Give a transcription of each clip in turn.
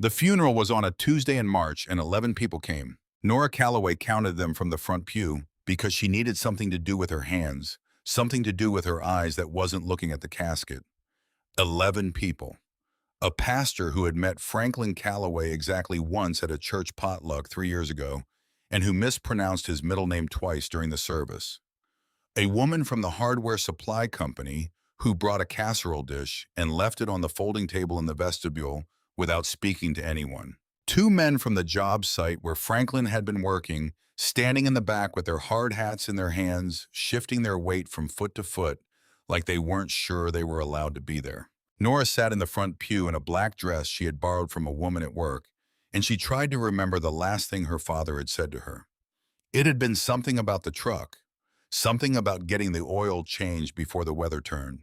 The funeral was on a Tuesday in March, and 11 people came. Nora Calloway counted them from the front pew because she needed something to do with her hands, something to do with her eyes that wasn't looking at the casket. 11 people. A pastor who had met Franklin Calloway exactly once at a church potluck 3 years ago, and who mispronounced his middle name twice during the service. A woman from the hardware supply company who brought a casserole dish and left it on the folding table in the vestibule without speaking to anyone. Two men from the job site where Franklin had been working, standing in the back with their hard hats in their hands, shifting their weight from foot to foot like they weren't sure they were allowed to be there. Nora sat in the front pew in a black dress she had borrowed from a woman at work, and she tried to remember the last thing her father had said to her. It had been something about the truck, something about getting the oil changed before the weather turned.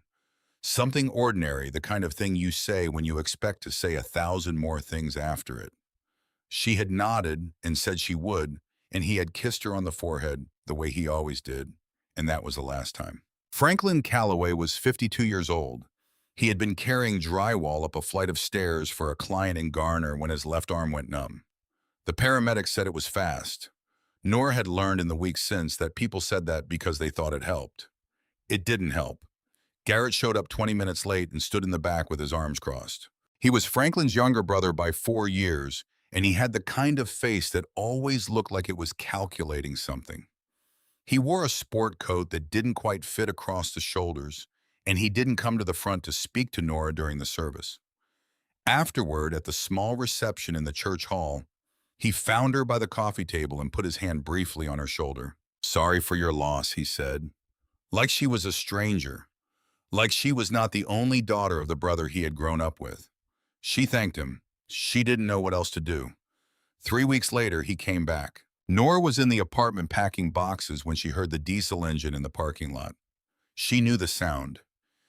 Something ordinary, the kind of thing you say when you expect to say 1,000 more things after it. She had nodded and said she would, and he had kissed her on the forehead the way he always did, and that was the last time. Franklin Calloway was 52 years old. He had been carrying drywall up a flight of stairs for a client in Garner when his left arm went numb. The paramedics said it was fast. Nora had learned in the weeks since that people said that because they thought it helped. It didn't help. Garrett showed up 20 minutes late and stood in the back with his arms crossed. He was Franklin's younger brother by 4 years, and he had the kind of face that always looked like it was calculating something. He wore a sport coat that didn't quite fit across the shoulders, and he didn't come to the front to speak to Nora during the service. Afterward, at the small reception in the church hall, he found her by the coffee table and put his hand briefly on her shoulder. "Sorry for your loss," he said, like she was a stranger. Like she was not the only daughter of the brother he had grown up with. She thanked him. She didn't know what else to do. 3 weeks later, he came back. Nora was in the apartment packing boxes when she heard the diesel engine in the parking lot. She knew the sound.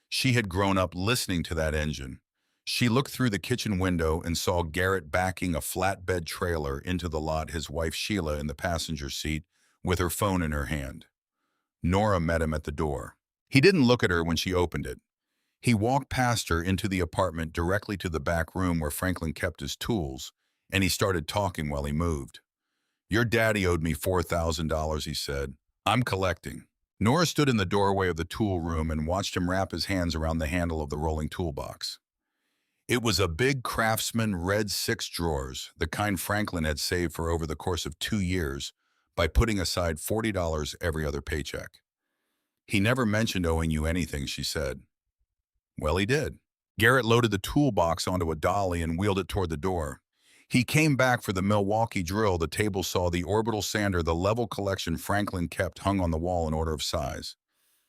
She had grown up listening to that engine. She looked through the kitchen window and saw Garrett backing a flatbed trailer into the lot, his wife Sheila in the passenger seat with her phone in her hand. Nora met him at the door. He didn't look at her when she opened it. He walked past her into the apartment directly to the back room where Franklin kept his tools, and he started talking while he moved. "Your daddy owed me $4,000, he said. "I'm collecting." Nora stood in the doorway of the tool room and watched him wrap his hands around the handle of the rolling toolbox. It was a big Craftsman red 6 drawers, the kind Franklin had saved for over the course of 2 years by putting aside $40 every other paycheck. "He never mentioned owing you anything," she said. Well, he did. Garrett loaded the toolbox onto a dolly and wheeled it toward the door. He came back for the Milwaukee drill. The table saw the orbital sander, the level collection Franklin kept hung on the wall in order of size.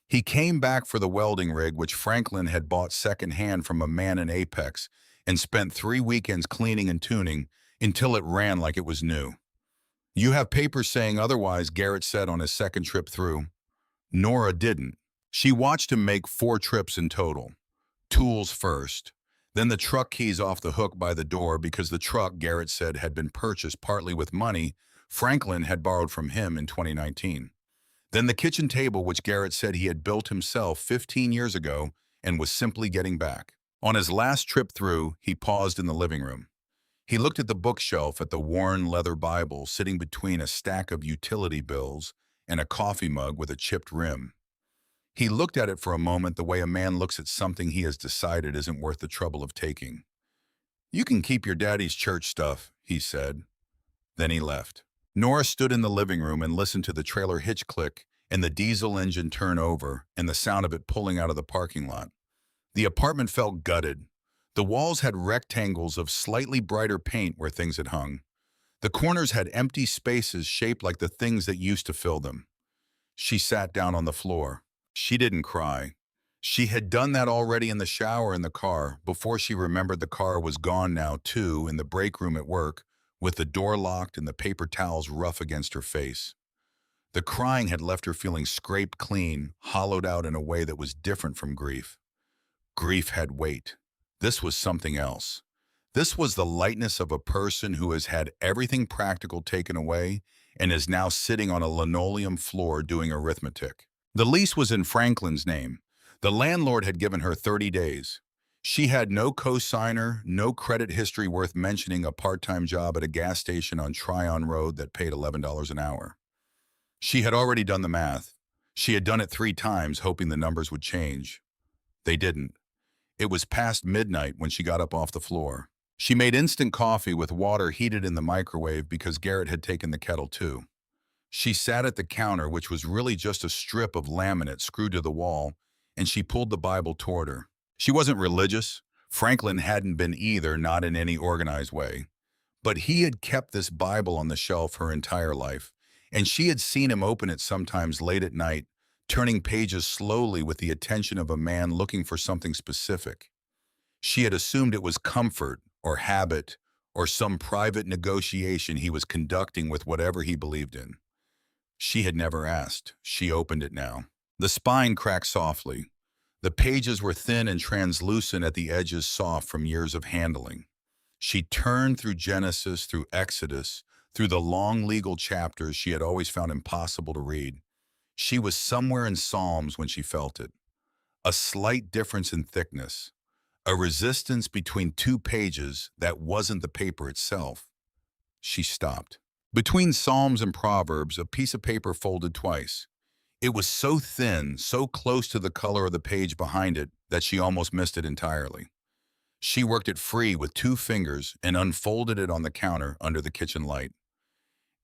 He came back for the welding rig, which Franklin had bought secondhand from a man in Apex and spent 3 weekends cleaning and tuning until it ran like it was new. "You have papers saying otherwise," Garrett said on his second trip through. Nora didn't. She watched him make 4 trips in total. Tools first, then the truck keys off the hook by the door because the truck, Garrett said, had been purchased partly with money Franklin had borrowed from him in 2019. Then the kitchen table, which Garrett said he had built himself 15 years ago and was simply getting back. On his last trip through, he paused in the living room. He looked at the bookshelf, at the worn leather Bible sitting between a stack of utility bills and a coffee mug with a chipped rim. He looked at it for a moment the way a man looks at something he has decided isn't worth the trouble of taking. "You can keep your daddy's church stuff," he said. Then he left. Nora stood in the living room and listened to the trailer hitch click and the diesel engine turn over and the sound of it pulling out of the parking lot. The apartment felt gutted. The walls had rectangles of slightly brighter paint where things had hung. The corners had empty spaces shaped like the things that used to fill them. She sat down on the floor. She didn't cry. She had done that already in the shower in the car before she remembered the car was gone now too in the break room at work with the door locked and the paper towels rough against her face. The crying had left her feeling scraped clean, hollowed out in a way that was different from grief. Grief had weight. This was something else. This was the lightness of a person who has had everything practical taken away and is now sitting on a linoleum floor doing arithmetic. The lease was in Franklin's name. The landlord had given her 30 days. She had no cosigner, no credit history worth mentioning, a part-time job at a gas station on Tryon Road that paid $11 an hour. She had already done the math. She had done it 3 times, hoping the numbers would change. They didn't. It was past midnight when she got up off the floor. She made instant coffee with water heated in the microwave because Garrett had taken the kettle too. She sat at the counter, which was really just a strip of laminate screwed to the wall, and she pulled the Bible toward her. She wasn't religious. Franklin hadn't been either, not in any organized way. But he had kept this Bible on the shelf her entire life, and she had seen him open it sometimes late at night, turning pages slowly with the attention of a man looking for something specific. She had assumed it was comfort or habit or some private negotiation he was conducting with whatever he believed in. She had never asked. She opened it now. The spine cracked softly. The pages were thin and translucent at the edges, soft from years of handling. She turned through Genesis, through Exodus, through the long legal chapters she had always found impossible to read. She was somewhere in Psalms when she felt it. A slight difference in thickness. A resistance between 2 pages that wasn't the paper itself. She stopped. Between Psalms and Proverbs, a piece of paper folded twice. It was so thin, so close to the color of the page behind it, that she almost missed it entirely. She worked it free with 2 fingers and unfolded it on the counter under the kitchen light.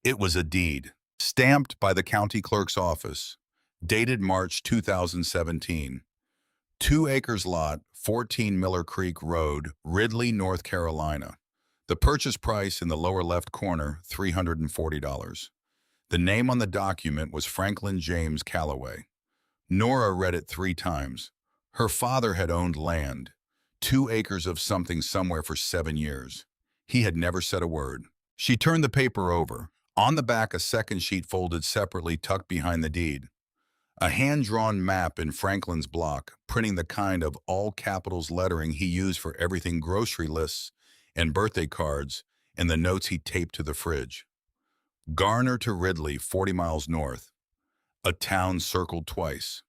It was a deed, stamped by the county clerk's office, dated March 2017. 2 acres lot, 14 Miller Creek Road, Ridley, North Carolina. The purchase price in the lower left corner, $340. The name on the document was Franklin James Calloway. Nora read it 3 times. Her father had owned land, 2 acres of something somewhere, for 7 years. He had never said a word. She turned the paper over. On the back, a second sheet folded separately, tucked behind the deed. A hand-drawn map in Franklin's block, printing the kind of all-capitals lettering he used for everything: grocery lists and birthday cards, and the notes he taped to the fridge. Garner to Ridley, 40 miles north. A town circled twice.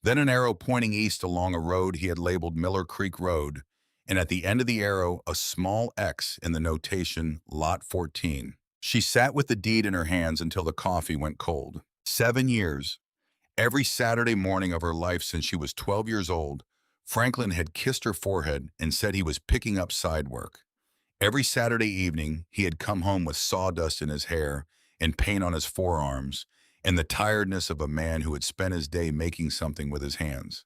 Then an arrow pointing east along a road he had labeled Miller Creek Road, and at the end of the arrow, a small X in the notation, Lot 14. She sat with the deed in her hands until the coffee went cold. 7 years. Every Saturday morning of her life since she was 12 years old, Franklin had kissed her forehead and said he was picking up side work. Every Saturday evening, he had come home with sawdust in his hair and paint on his forearms, and the tiredness of a man who had spent his day making something with his hands.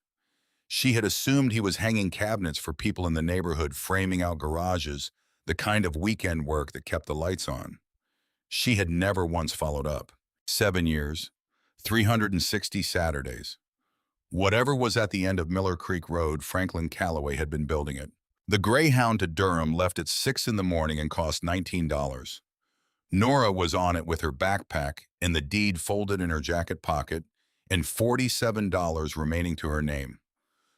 She had assumed he was hanging cabinets for people in the neighborhood, framing out garages, the kind of weekend work that kept the lights on. She had never once followed up. 7 years, 360 Saturdays. Whatever was at the end of Miller Creek Road, Franklin Calloway had been building it. The Greyhound to Durham left at 6 in the morning and cost $19. Nora was on it with her backpack and the deed folded in her jacket pocket, and $47 remaining to her name.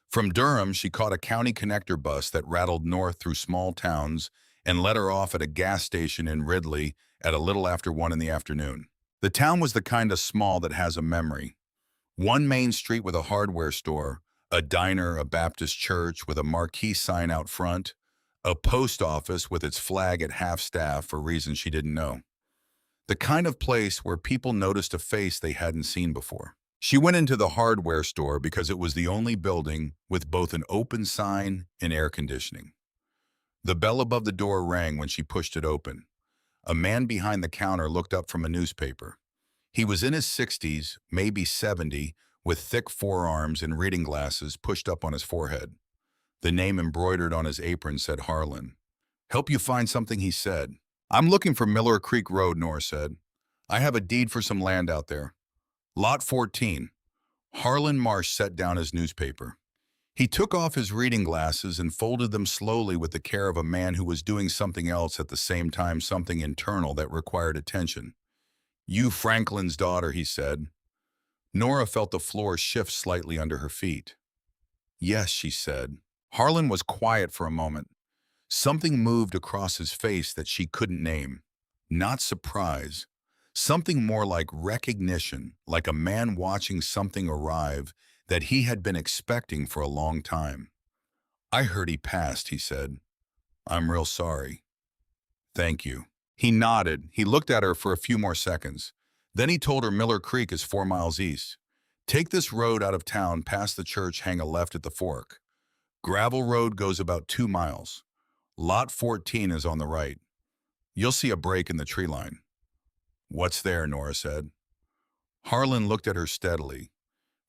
From Durham, she caught a county connector bus that rattled north through small towns and let her off at a gas station in Ridley at a little after 1 in the afternoon. The town was the kind of small that has a memory. One main street with a hardware store, a diner, a Baptist church with a marquee sign out front, a post office with its flag at half-staff for reasons she didn't know. The kind of place where people noticed a face they hadn't seen before. She went into the hardware store because it was the only building with both an open sign and air conditioning. The bell above the door rang when she pushed it open. A man behind the counter looked up from a newspaper. He was in his 60s, maybe 70, with thick forearms and reading glasses pushed up on his forehead. The name embroidered on his apron said Harlan. "Help you find something," he said. "I'm looking for Miller Creek Road," Nora said. "I have a deed for some land out there. Lot 14. Harlan Marsh set down his newspaper. He took off his reading glasses and folded them slowly with the care of a man who was doing something else at the same time, something internal that required attention. "You Franklin's daughter," he said. Nora felt the floor shift slightly under her feet. "Yes," she said. Harlan was quiet for a moment. Something moved across his face that she couldn't name. Not surprise. Something more like recognition, like a man watching something arrive that he had been expecting for a long time. I heard he passed, he said. I'm real sorry. Thank you. He nodded. He looked at her for a few more seconds. Then he told her Miller Creek is 4 miles east. Take this road out of town past the church, hang a left at the fork. Gravel road goes about 2 miles. Lot 14 is on the right. You'll see a break in the tree line. What's there? Nora said. Harlan looked at her steadily.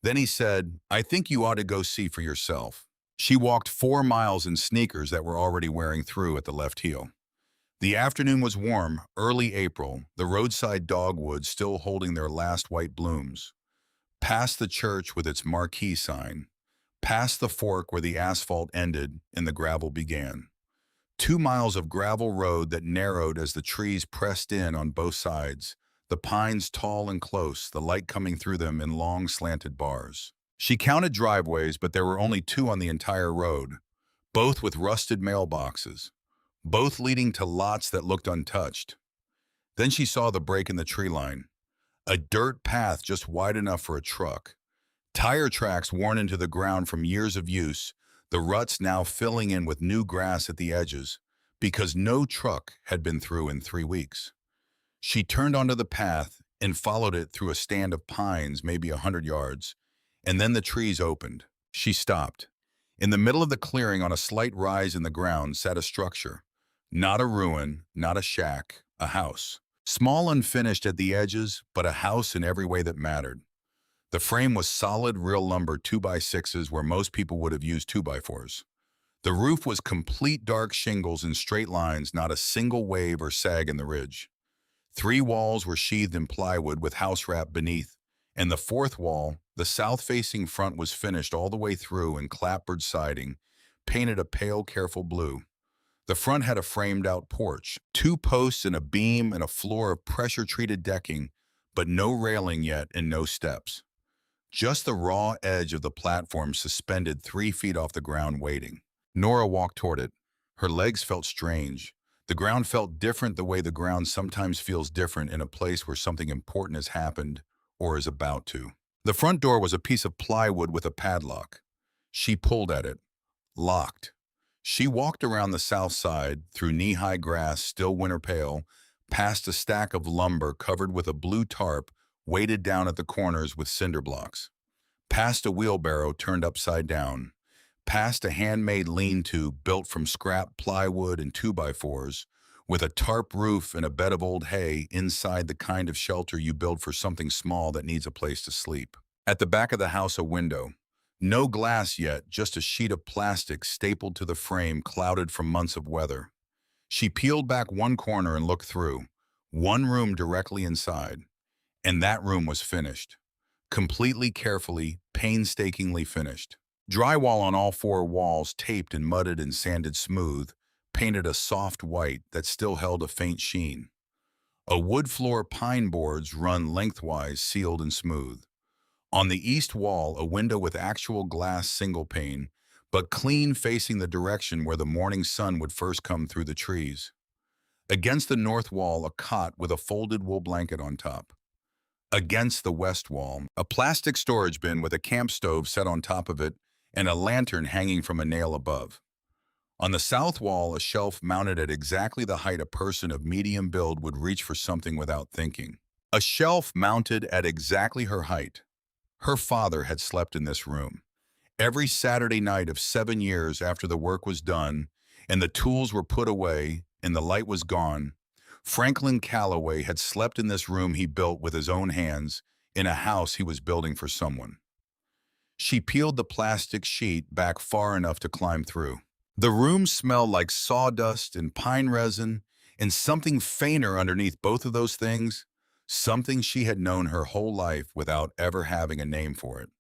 Then he said, I think you ought to go see for yourself. She walked 4 miles in sneakers that were already wearing through at the left heel. The afternoon was warm, early April, the roadside dogwoods still holding their last white blooms. Past the church with its marquee sign. Past the fork where the asphalt ended and the gravel began. 2 miles of gravel road that narrowed as the trees pressed in on both sides, the pines tall and close, the light coming through them in long slanted bars. She counted driveways, but there were only 2 on the entire road, both with rusted mailboxes, both leading to lots that looked untouched. Then she saw the break in the tree line, a dirt path just wide enough for a truck, tire tracks worn into the ground from years of use, the ruts now filling in with new grass at the edges, because no truck had been through in 3 weeks. She turned onto the path and followed it through a stand of pines, maybe 100 yards, and then the trees opened. She stopped. In the middle of the clearing, on a slight rise in the ground, sat a structure. Not a ruin, not a shack, a house. Small, unfinished at the edges, but a house in every way that mattered. The frame was solid, real lumber 2x6s where most people would have used 2x4s. The roof was complete dark shingles in straight lines, not a single wave or sag in the ridge. 3 walls were sheathed in plywood with house wrap beneath, and the 4th wall, the south-facing front, was finished all the way through in clapboard siding, painted a pale, careful blue. The front had a framed-out porch, 2 posts and a beam and a floor of pressure-treated decking, but no railing yet and no steps. Just the raw edge of the platform suspended 3 feet off the ground, waiting. Nora walked toward it. Her legs felt strange. The ground felt different, the way the ground sometimes feels different in a place where something important has happened or is about to. The front door was a piece of plywood with a padlock. She pulled at it. Locked. She walked around the south side, through knee-high grass, still winter pale, past a stack of lumber covered with a blue tarp weighted down at the corners with cinder blocks, past a wheelbarrow turned upside down, past a handmade lean-to built from scrap plywood and 2x4s, with a tarp roof and a bed of old hay inside, the kind of shelter you build for something small that needs a place to sleep. At the back of the house, a window. No glass yet, just a sheet of plastic stapled to the frame, clouded from months of weather. She peeled back one corner and looked through. One room directly inside. And that room was finished. Completely, carefully, painstakingly finished. Drywall on all 4 walls, taped and mudded and sanded smooth, painted a soft white that still held a faint sheen. A wood floor, pine boards run lengthwise, sealed and smooth. On the east wall, a window with actual glass single pane, but clean, facing the direction where the morning sun would first come through the trees. Against the north wall, a cot with a folded wool blanket on top. Against the west wall, a plastic storage bin with a camp stove set on top of it and a lantern hanging from a nail above. On the south wall, a shelf mounted at exactly the height a person of medium build would reach for something without thinking. A shelf mounted at exactly her height. Her father had slept in this room. Every Saturday night of 7 years after the work was done and the tools were put away and the light was gone, Franklin Calloway had slept in this room he built with his own hands in a house he was building for someone. She peeled the plastic sheet back far enough to climb through. The room smelled like sawdust and pine resin, and something fainter underneath both of those things, something she had known her whole life without ever having a name for it.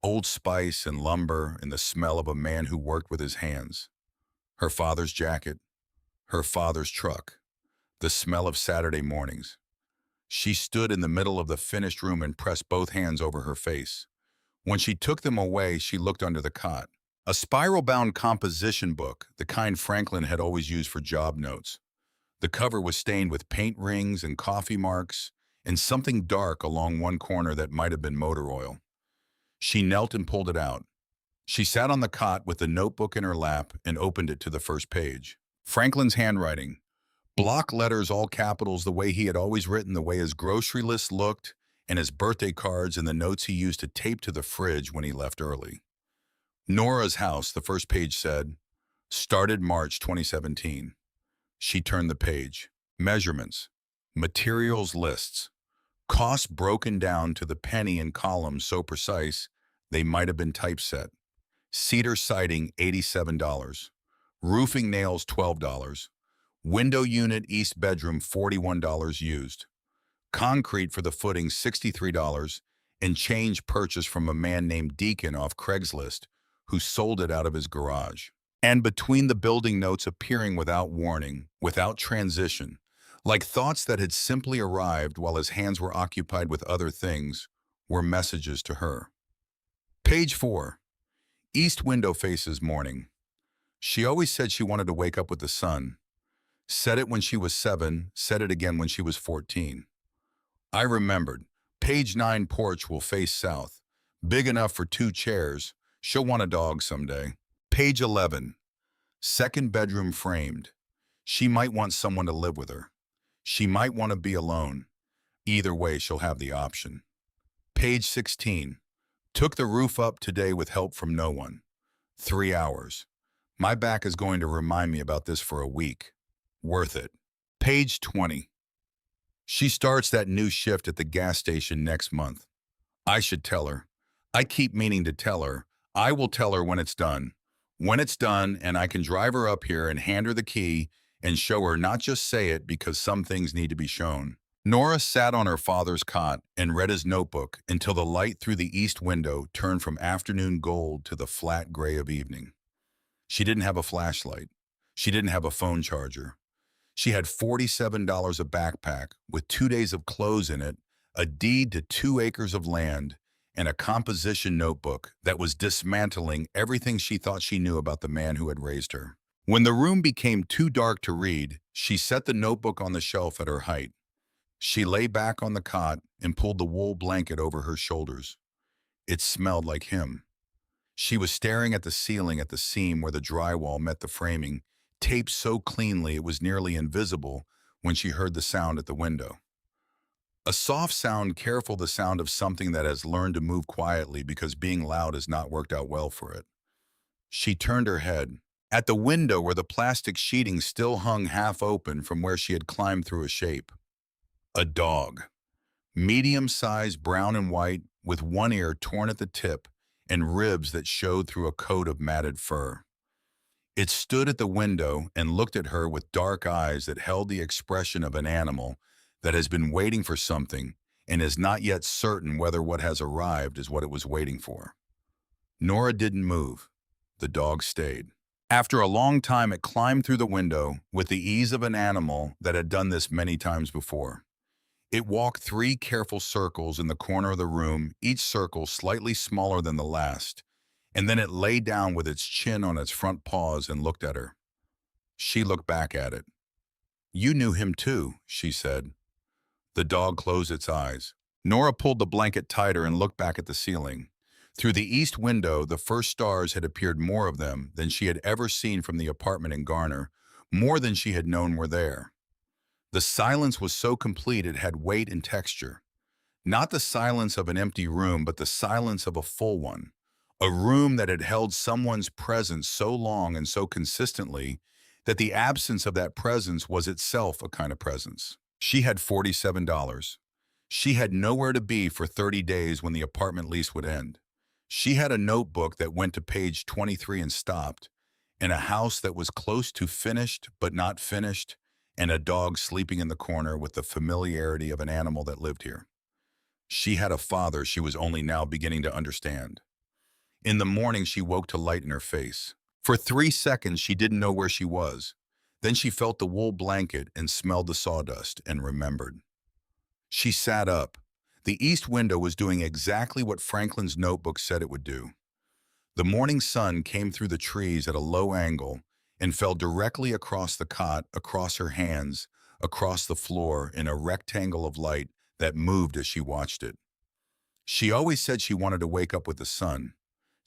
Old Spice and lumber and the smell of a man who worked with his hands. Her father's jacket, her father's truck, the smell of Saturday mornings. She stood in the middle of the finished room and pressed both hands over her face. When she took them away, she looked under the cot. A spiral-bound composition book, the kind Franklin had always used for job notes. The cover was stained with paint rings and coffee marks, and something dark along one corner that might have been motor oil. She knelt and pulled it out. She sat on the cot with the notebook in her lap and opened it to the first page. Franklin's handwriting. Block letters, all capitals, the way he had always written, the way his grocery list looked, and his birthday cards and the notes he used to tape to the fridge when he left early. Nora's house, the first page said, started March 2017. She turned the page. Measurements. Materials lists. Costs broken down to the penny in columns so precise they might have been typeset. Cedar siding, $87. Roofing nails, $12. Window unit east bedroom, $41 used. Concrete for the footing, $63, and change purchased from a man named Deacon off Craigslist, who sold it out of his garage. And between the building notes appearing without warning, without transition, like thoughts that had simply arrived while his hands were occupied with other things, were messages to her. Page 4. East window faces morning. She always said she wanted to wake up with the sun. Said it when she was 7, said it again when she was 14. I remembered. Page 9, porch will face south. Big enough for 2 chairs. She'll want a dog someday. Page 11. Second bedroom framed. She might want someone to live with her. She might want to be alone. Either way, she'll have the option. Page 16. Took the roof up today with help from no one. 3 hours. My back is going to remind me about this for a week. Worth it. Page 20. She starts that new shift at the gas station next month. I should tell her. I keep meaning to tell her. I will tell her when it's done. When it's done and I can drive her up here and hand her the key and show her, not just say it, because some things need to be shown. Nora sat on her father's cot and read his notebook until the light through the east window turned from afternoon gold to the flat gray of evening. She didn't have a flashlight. She didn't have a phone charger. She had $47 a backpack with 2 days of clothes in it, a deed to 2 acres of land, and a composition notebook that was dismantling everything she thought she knew about the man who had raised her. When the room became too dark to read, she set the notebook on the shelf at her height. She lay back on the cot and pulled the wool blanket over her shoulders. It smelled like him. She was staring at the ceiling, at the seam where the drywall met the framing, taped so cleanly it was nearly invisible, when she heard the sound at the window. A soft sound, careful, the sound of something that has learned to move quietly because being loud has not worked out well for it. She turned her head. At the window where the plastic sheeting still hung half open from where she had climbed through a shape. A dog. Medium-sized, brown and white, with one ear torn at the tip and ribs that showed through a coat of matted fur. It stood at the window and looked at her with dark eyes that held the expression of an animal that has been waiting for something and is not yet certain whether what has arrived is what it was waiting for. Nora didn't move. The dog stayed. After a long time, it climbed through the window with the ease of an animal that had done this many times before. It walked 3 careful circles in the corner of the room, each circle slightly smaller than the last, and then it lay down with its chin on its front paws and looked at her. She looked back at it. "You knew him too," she said. The dog closed its eyes. Nora pulled the blanket tighter and looked back at the ceiling. Through the east window, the first stars had appeared, more of them than she had ever seen from the apartment in Garner, more than she had known were there. The silence was so complete it had weight and texture. Not the silence of an empty room, but the silence of a full one. A room that had held someone's presence so long and so consistently that the absence of that presence was itself a kind of presence. She had $47. She had nowhere to be for 30 days when the apartment lease would end. She had a notebook that went to page 23 and stopped, and a house that was close to finished but not finished, and a dog sleeping in the corner with the familiarity of an animal that lived here. She had a father she was only now beginning to understand. In the morning, she woke to light in her face. For 3 seconds, she didn't know where she was. Then she felt the wool blanket and smelled the sawdust and remembered. She sat up. The east window was doing exactly what Franklin's notebook said it would do. The morning sun came through the trees at a low angle and fell directly across the cot, across her hands, across the floor in a rectangle of light that moved as she watched it. She always said she wanted to wake up with the sun.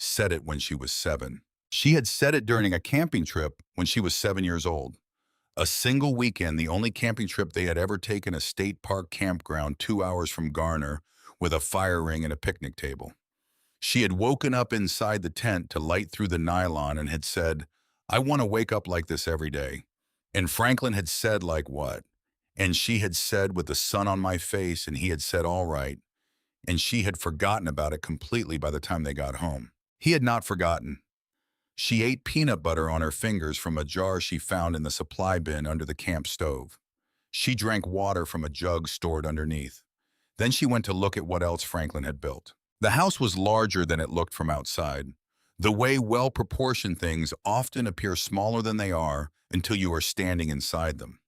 said it when she was 7. She had said it during a camping trip when she was 7 years old. A single weekend, the only camping trip they had ever taken, a state park campground 2 hours from Garner with a fire ring and a picnic table. She had woken up inside the tent to light through the nylon and had said, I want to wake up like this every day. And Franklin had said, like what? And she had said, with the sun on my face, and he had said, all right. And she had forgotten about it completely by the time they got home. He had not forgotten. She ate peanut butter on her fingers from a jar she found in the supply bin under the camp stove. She drank water from a jug stored underneath. Then she went to look at what else Franklin had built. The house was larger than it looked from outside. The way well-proportioned things often appear smaller than they are until you are standing inside them.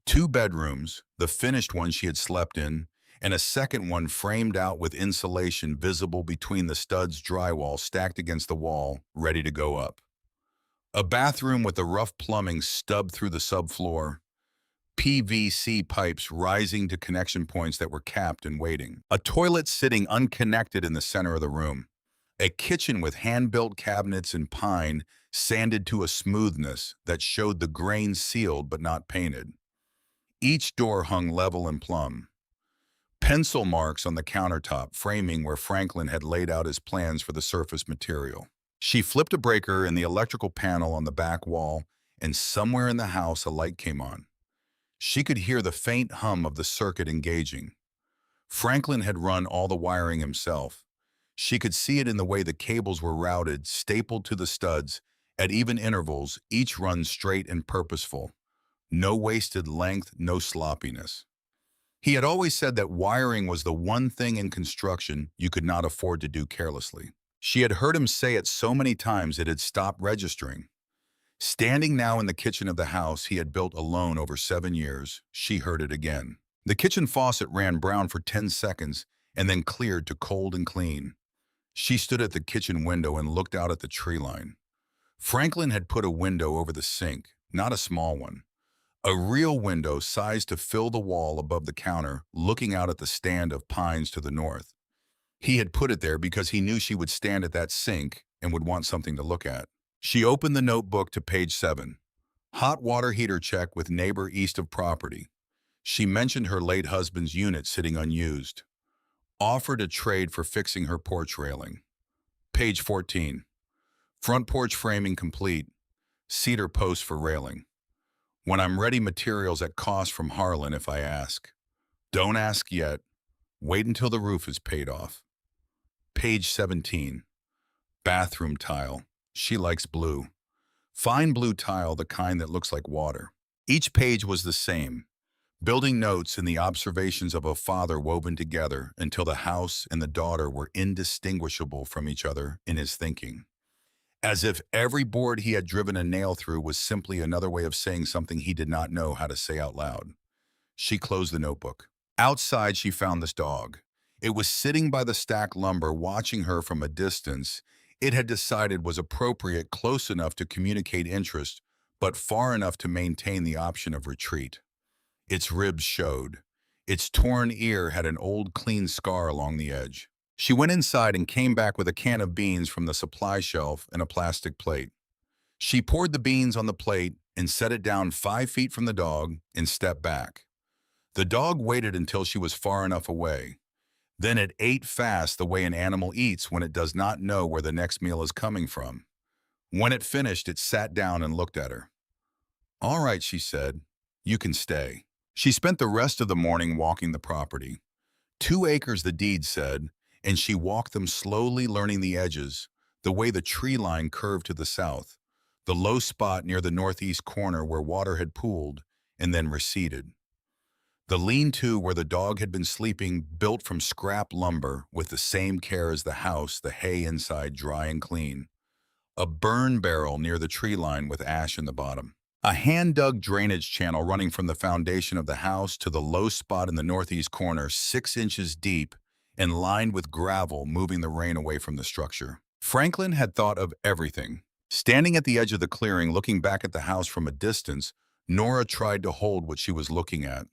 2 bedrooms, the finished one she had slept in, and a second one framed out with insulation visible between the studs drywall stacked against the wall, ready to go up. A bathroom with the rough plumbing stubbed through the subfloor, PVC pipes rising to connection points that were capped and waiting. A toilet sitting unconnected in the center of the room. A kitchen with hand-built cabinets in pine sanded to a smoothness that showed the grain sealed but not painted. Each door hung level and plumb. Pencil marks on the countertop framing where Franklin had laid out his plans for the surface material. She flipped a breaker in the electrical panel on the back wall, and somewhere in the house a light came on. She could hear the faint hum of the circuit engaging. Franklin had run all the wiring himself. She could see it in the way the cables were routed, stapled to the studs, at even intervals, each run straight and purposeful. No wasted length, no sloppiness. He had always said that wiring was the one thing in construction you could not afford to do carelessly. She had heard him say it so many times it had stopped registering. Standing now in the kitchen of the house he had built alone over 7 years, she heard it again. The kitchen faucet ran brown for 10 seconds and then cleared to cold and clean. She stood at the kitchen window and looked out at the tree line. Franklin had put a window over the sink, not a small one. A real window sized to fill the wall above the counter, looking out at the stand of pines to the north. He had put it there because he knew she would stand at that sink and would want something to look at. She opened the notebook to page 7. Hot water heater check with neighbor east of property. She mentioned her late husband's unit sitting unused. Offered a trade for fixing her porch railing. Page 14. Front porch framing complete. Cedar posts for railing. When I'm ready, materials at cost from Harlan if I ask. Don't ask yet. Wait until the roof is paid off. Page 17. Bathroom tile. She likes blue. Fine blue tile, the kind that looks like water. Each page was the same. Building notes and the observations of a father woven together until the house and the daughter were indistinguishable from each other in his thinking. As if every board he had driven a nail through was simply another way of saying something he did not know how to say out loud. She closed the notebook. Outside, she found this dog. It was sitting by the stacked lumber, watching her from a distance it had decided was appropriate, close enough to communicate interest, but far enough to maintain the option of retreat. Its ribs showed. Its torn ear had an old, clean scar along the edge. She went inside and came back with a can of beans from the supply shelf and a plastic plate. She poured the beans on the plate and set it down 5 feet from the dog and stepped back. The dog waited until she was far enough away. Then it ate fast the way an animal eats when it does not know where the next meal is coming from. When it finished, it sat down and looked at her. All right, she said, you can stay. She spent the rest of the morning walking the property. 2 acres, the deed said, and she walked them slowly, learning the edges, the way the tree line curved to the south, the low spot near the northeast corner where water had pooled and then receded. The lean-to where the dog had been sleeping, built from scrap lumber with the same care as the house, the hay inside dry and clean. A burn barrel near the tree line with ash in the bottom. A hand-dug drainage channel running from the foundation of the house to the low spot in the northeast corner, 6 inches deep and lined with gravel, moving the rain away from the structure. Franklin had thought of everything. Standing at the edge of the clearing, looking back at the house from a distance, Nora tried to hold what she was looking at.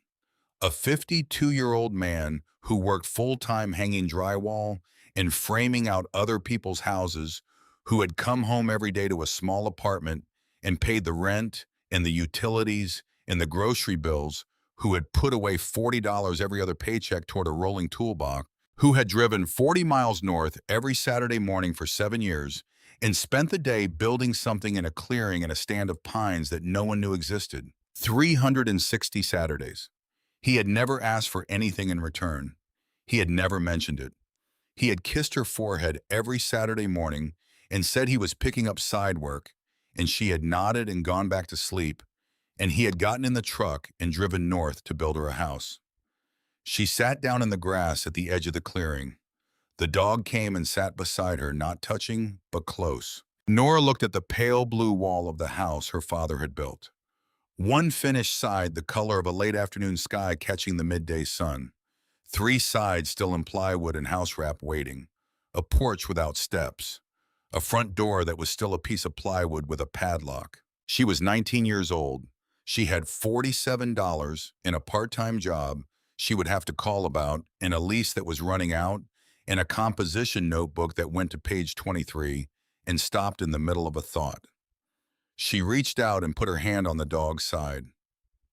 A 52-year-old man who worked full-time hanging drywall and framing out other people's houses who had come home every day to a small apartment and paid the rent and the utilities and the grocery bills, who had put away $40 every other paycheck toward a rolling toolbox, who had driven 40 miles north every Saturday morning for 7 years and spent the day building something in a clearing in a stand of pines that no one knew existed. 360 Saturdays. He had never asked for anything in return. He had never mentioned it. He had kissed her forehead every Saturday morning and said he was picking up side work, and she had nodded and gone back to sleep, and he had gotten in the truck and driven north to build her a house. She sat down in the grass at the edge of the clearing. The dog came and sat beside her, not touching, but close. Nora looked at the pale blue wall of the house her father had built. One finished side the color of a late afternoon sky catching the midday sun. Three sides still in plywood and house wrap waiting. A porch without steps. A front door that was still a piece of plywood with a padlock. She was 19 years old. She had $47 in a part-time job she would have to call about, and a lease that was running out, and a composition notebook that went to page 23 and stopped in the middle of a thought. She reached out and put her hand on the dog's side.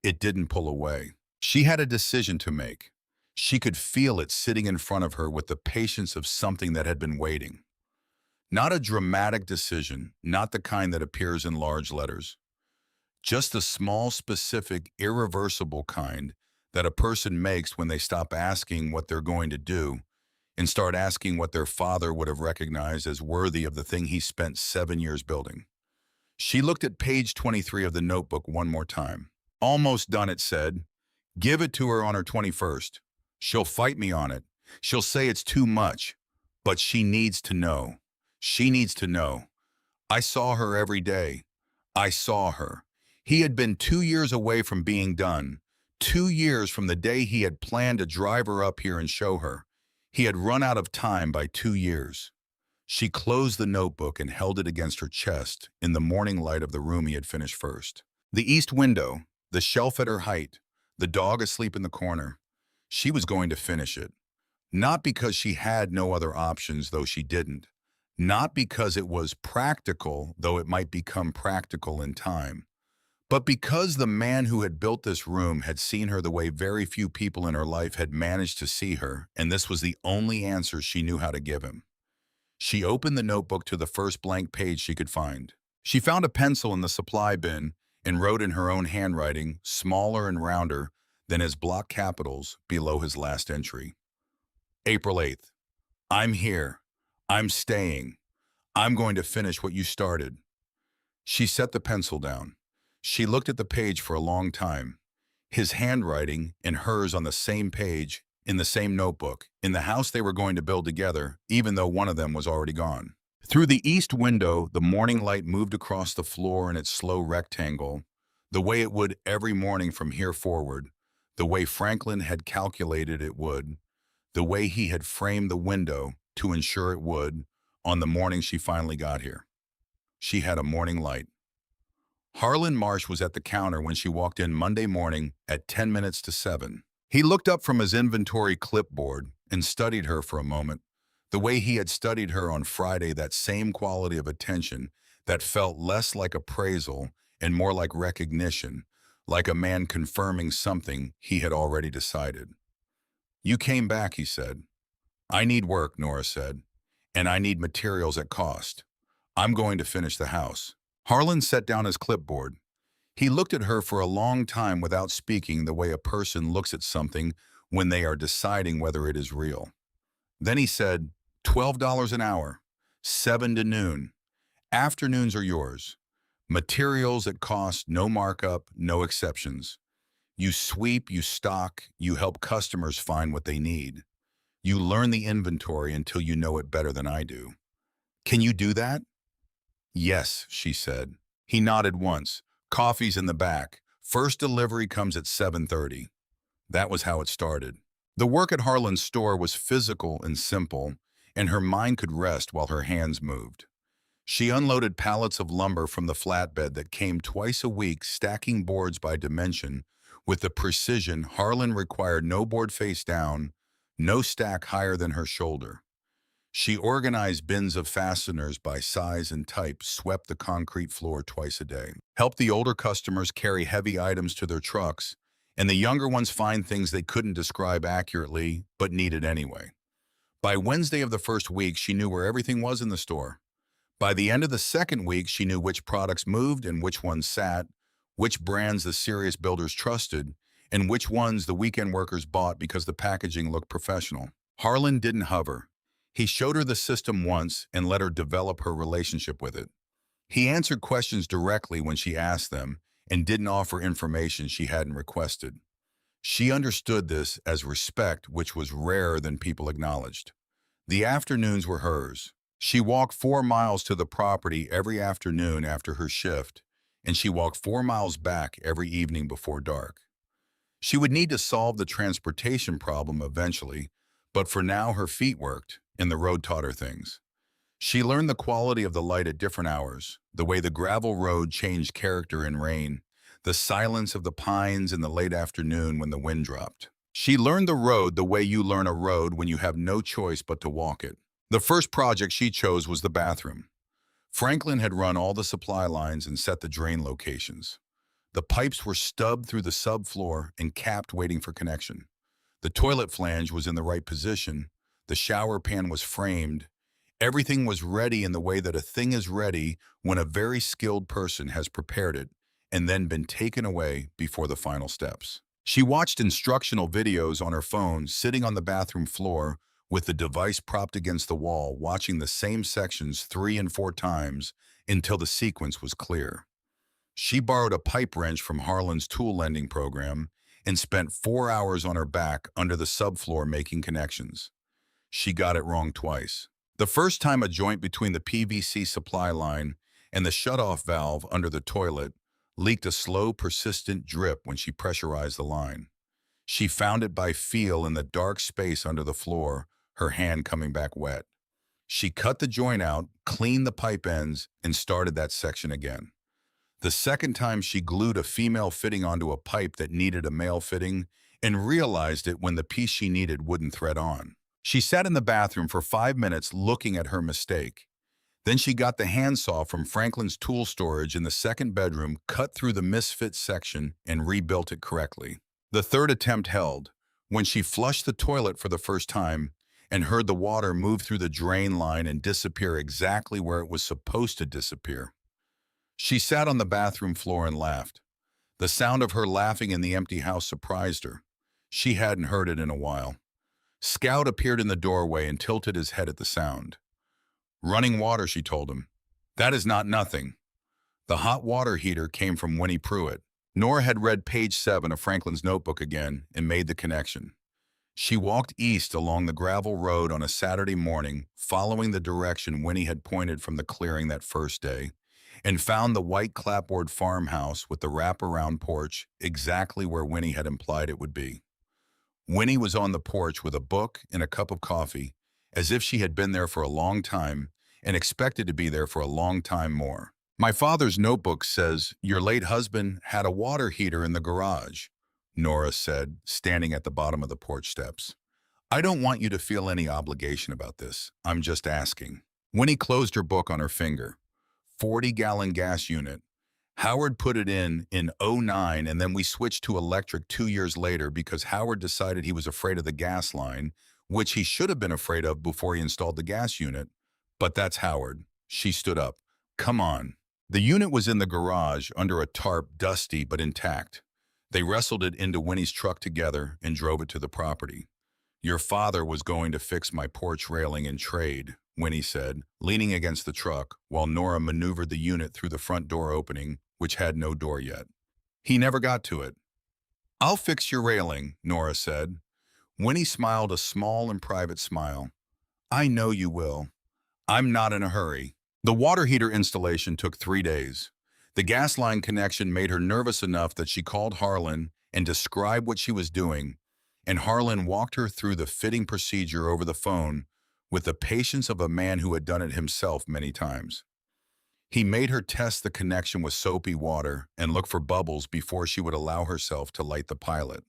It didn't pull away. She had a decision to make. She could feel it sitting in front of her with the patience of something that had been waiting. Not a dramatic decision, not the kind that appears in large letters. Just the small, specific, irreversible kind that a person makes when they stop asking what they're going to do and start asking what their father would have recognized as worthy of the thing he spent 7 years building. She looked at page 23 of the notebook one more time. Almost done, it said. Give it to her on her 21st. She'll fight me on it. She'll say it's too much. But she needs to know. She needs to know. I saw her every day. I saw her. He had been 2 years away from being done. 2 years from the day he had planned to drive her up here and show her. He had run out of time by 2 years. She closed the notebook and held it against her chest in the morning light of the room he had finished first. The east window, the shelf at her height, the dog asleep in the corner. She was going to finish it. Not because she had no other options, though she didn't. Not because it was practical, though it might become practical in time. But because the man who had built this room had seen her the way very few people in her life had managed to see her, and this was the only answer she knew how to give him. She opened the notebook to the first blank page she could find. She found a pencil in the supply bin and wrote in her own handwriting, smaller and rounder than his block capitals, below his last entry. April 8th. I'm here. I'm staying. I'm going to finish what you started. She set the pencil down. She looked at the page for a long time. His handwriting and hers on the same page, in the same notebook, in the house they were going to build together, even though one of them was already gone. Through the east window, the morning light moved across the floor in its slow rectangle, the way it would every morning from here forward, the way Franklin had calculated it would, the way he had framed the window to ensure it would, on the morning she finally got here. She had a morning light. Harlan Marsh was at the counter when she walked in Monday morning at 10 minutes to 7. He looked up from his inventory clipboard and studied her for a moment, the way he had studied her on Friday, that same quality of attention that felt less like appraisal and more like recognition, like a man confirming something he had already decided. You came back, he said. I need work, Nora said, and I need materials at cost. I'm going to finish the house. Harlan set down his clipboard. He looked at her for a long time without speaking, the way a person looks at something when they are deciding whether it is real. Then he said, $12 an hour, 7 to noon. Afternoons are yours. Materials at cost, no markup, no exceptions. You sweep, you stock, you help customers find what they need. You learn the inventory until you know it better than I do. Can you do that? Yes, she said. He nodded once. Coffee's in the back. First delivery comes at 7:30. That was how it started. The work at Harlan's store was physical and simple, and her mind could rest while her hands moved. She unloaded pallets of lumber from the flatbed that came twice a week, stacking boards by dimension with the precision Harlan required. No board face down, no stack higher than her shoulder. She organized bins of fasteners by size and type, swept the concrete floor twice a day, helped the older customers carry heavy items to their trucks, and the younger ones find things they couldn't describe accurately but needed anyway. By Wednesday of the first week, she knew where everything was in the store. By the end of the second week, she knew which products moved and which ones sat, which brands the serious builders trusted, and which ones the weekend workers bought because the packaging looked professional. Harlan didn't hover. He showed her the system once and let her develop her relationship with it. He answered questions directly when she asked them and didn't offer information she hadn't requested. She understood this as respect, which was rarer than people acknowledged. The afternoons were hers. She walked 4 miles to the property every afternoon after her shift, and she walked 4 miles back every evening before dark. She would need to solve the transportation problem eventually, but for now her feet worked, and the road taught her things. She learned the quality of the light at different hours, the way the gravel road changed character in rain, the silence of the pines in the late afternoon when the wind dropped. She learned the road the way you learn a road when you have no choice but to walk it. The first project she chose was the bathroom. Franklin had run all the supply lines and set the drain locations. The pipes were stubbed through the subfloor and capped waiting for connection. The toilet flange was in the right position. The shower pan was framed. Everything was ready in the way that a thing is ready when a very skilled person has prepared it and then been taken away before the final steps. She watched instructional videos on her phone, sitting on the bathroom floor with the device propped against the wall, watching the same sections 3 and 4 times until the sequence was clear. She borrowed a pipe wrench from Harlan's tool lending program and spent 4 hours on her back under the subfloor making connections. She got it wrong twice. The first time, a joint between the PVC supply line and the shutoff valve under the toilet leaked a slow, persistent drip when she pressurized the line. She found it by feel in the dark space under the floor, her hand coming back wet. She cut the joint out, cleaned the pipe ends, and started that section again. The second time, she glued a female fitting onto a pipe that needed a male fitting and realized it when the piece she needed wouldn't thread on. She sat in the bathroom for 5 minutes looking at her mistake. Then she got the handsaw from Franklin's tool storage in the second bedroom, cut through the misfit section, and rebuilt it correctly. The third attempt held. When she flushed the toilet for the first time and heard the water move through the drain line and disappear exactly where it was supposed to disappear. She sat on the bathroom floor and laughed. The sound of her laughing in the empty house surprised her. She hadn't heard it in a while. Scout appeared in the doorway and tilted his head at the sound. "Running water," she told him. "That is not nothing." The hot water heater came from Winnie Pruitt. Nora had read page 7 of Franklin's notebook again and made the connection. She walked east along the gravel road on a Saturday morning, following the direction Winnie had pointed from the clearing that first day, and found the white clapboard farmhouse with the wraparound porch exactly where Winnie had implied it would be. Winnie was on the porch with a book and a cup of coffee, as if she had been there for a long time and expected to be there for a long time more. "My father's notebook says your late husband had a water heater in the garage," Nora said, standing at the bottom of the porch steps. "I don't want you to feel any obligation about this. I'm just asking." Winnie closed her book on her finger. 40-gallon gas unit. Howard put it in '09, and then we switched to electric 2 years later because Howard decided he was afraid of the gas line, which he should have been afraid of before he installed the gas unit. But that's Howard. She stood up. "Come on." The unit was in the garage under a tarp, dusty but intact. They wrestled it into Winnie's truck together and drove it to the property. "Your father was going to fix my porch railing in trade," Winnie said, leaning against the truck while Nora maneuvered the unit through the front door opening, which had no door yet. "He never got to it." "I'll fix your railing," Nora said. Winnie smiled a small and private smile. "I know you will. I'm not in a hurry." The water heater installation took 3 days. The gas line connection made her nervous enough that she called Harlan and described what she was doing, and Harlan walked her through the fitting procedure over the phone with the patience of a man who had done it himself many times. He made her test the connection with soapy water and look for bubbles before she would allow herself to light the pilot.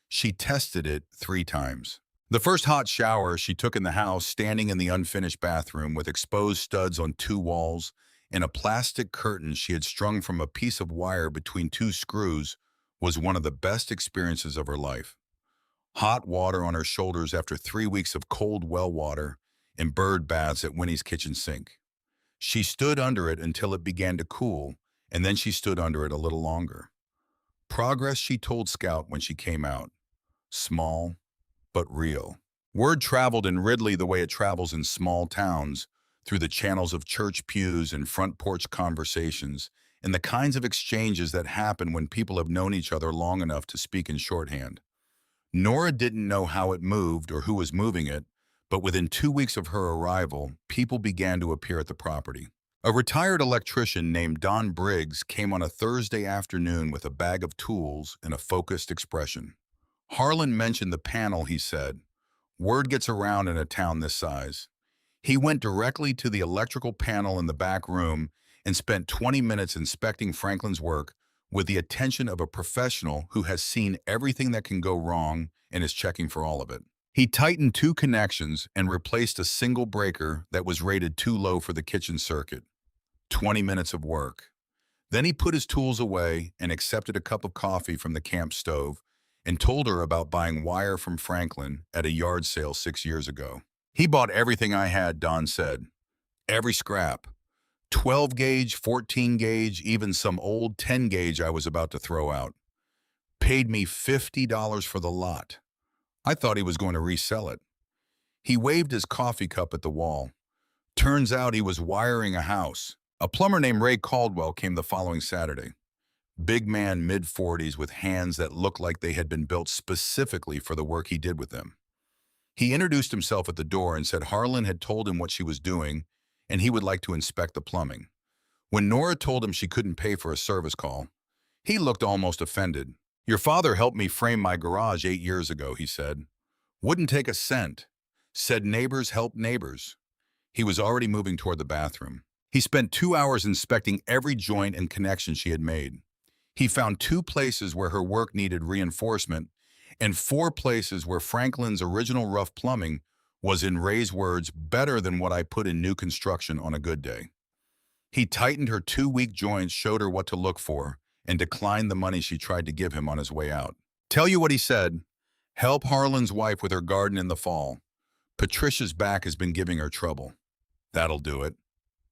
She tested it 3 times. The first hot shower she took in the house, standing in the unfinished bathroom with exposed studs on two walls and a plastic curtain she had strung from a piece of wire between two screws, was one of the best experiences of her life. Hot water on her shoulders after 3 weeks of cold well water and bird baths at Winnie's kitchen sink. She stood under it until it began to cool, and then she stood under it a little longer. Progress, she told Scout when she came out. Small, but real. Word traveled in Ridley the way it travels in small towns, through the channels of church pews and front porch conversations, and the kinds of exchanges that happen when people have known each other long enough to speak in shorthand. Nora didn't know how it moved or who was moving it, but within 2 weeks of her arrival, people began to appear at the property. A retired electrician named Don Briggs came on a Thursday afternoon with a bag of tools and a focused expression. Harlan mentioned the panel, he said. Word gets around in a town this size. He went directly to the electrical panel in the back room and spent 20 minutes inspecting Franklin's work with the attention of a professional who has seen everything that can go wrong and is checking for all of it. He tightened two connections and replaced a single breaker that was rated too low for the kitchen circuit. 20 minutes of work. Then he put his tools away and accepted a cup of coffee from the camp stove and told her about buying wire from Franklin at a yard sale 6 years ago. He bought everything I had, Don said. Every scrap. 12 gauge, 14 gauge, even some old 10 gauge I was about to throw out. Paid me $50 for the lot. I thought he was going to resell it. He waved his coffee cup at the wall. Turns out he was wiring a house. A plumber named Ray Caldwell came the following Saturday. Big man, mid-40s, with hands that looked like they had been built specifically for the work he did with them. He introduced himself at the door and said Harlan had told him what she was doing and he would like to inspect the plumbing. When Nora told him she couldn't pay for a service call, he looked almost offended. Your father helped me frame my garage 8 years ago, he said. Wouldn't take a cent. Said neighbors help neighbors. He was already moving toward the bathroom. He spent 2 hours inspecting every joint and connection she had made. He found 2 places where her work needed reinforcement and 4 places where Franklin's original rough plumbing was, in Ray's words, better than what I put in new construction on a good day. He tightened her 2 weak joints, showed her what to look for, and declined the money she tried to give him on his way out. Tell you what he said. Help Harlan's wife with her garden in the fall. Patricia's back has been giving her trouble. That'll do it.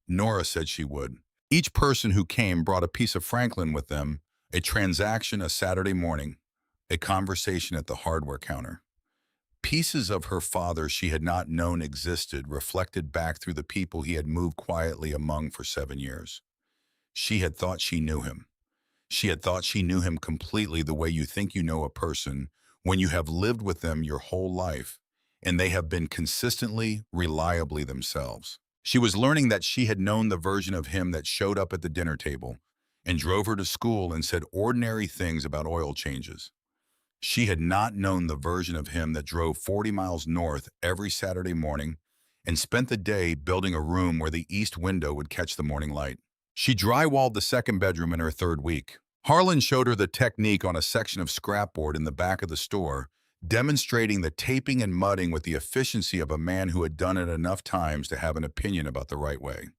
Nora said she would. Each person who came brought a piece of Franklin with them, a transaction a Saturday morning, a conversation at the hardware counter. Pieces of her father she had not known existed reflected back through the people he had moved quietly among for 7 years. She had thought she knew him. She had thought she knew him completely, the way you think you know a person when you have lived with them your whole life and they have been consistently, reliably themselves. She was learning that she had known the version of him that showed up at the dinner table and drove her to school and said ordinary things about oil changes. She had not known the version of him that drove 40 miles north every Saturday morning and spent the day building a room where the east window would catch the morning light. She drywalled the second bedroom in her 3rd week. Harlan showed her the technique on a section of scrapboard in the back of the store, demonstrating the taping and mudding with the efficiency of a man who had done it enough times to have an opinion about the right way.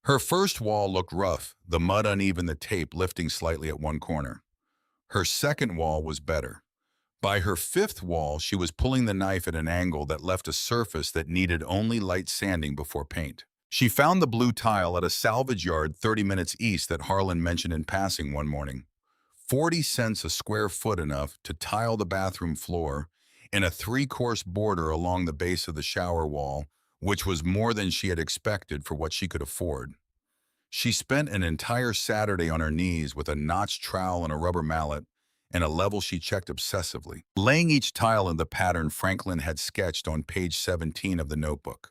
Her first wall looked rough, the mud uneven, the tape lifting slightly at one corner. Her second wall was better. By her 5th wall, she was pulling the knife at an angle that left a surface that needed only light sanding before paint. She found the blue tile at a salvage yard 30 minutes east that Harlan mentioned in passing one morning. 40 cents a square foot, enough to tile the bathroom floor, and a 3-course border along the base of the shower wall, which was more than she had expected for what she could afford. She spent an entire Saturday on her knees with a notched trowel and a rubber mallet, and a level she checked obsessively, laying each tile in the pattern Franklin had sketched on page 17 of the notebook.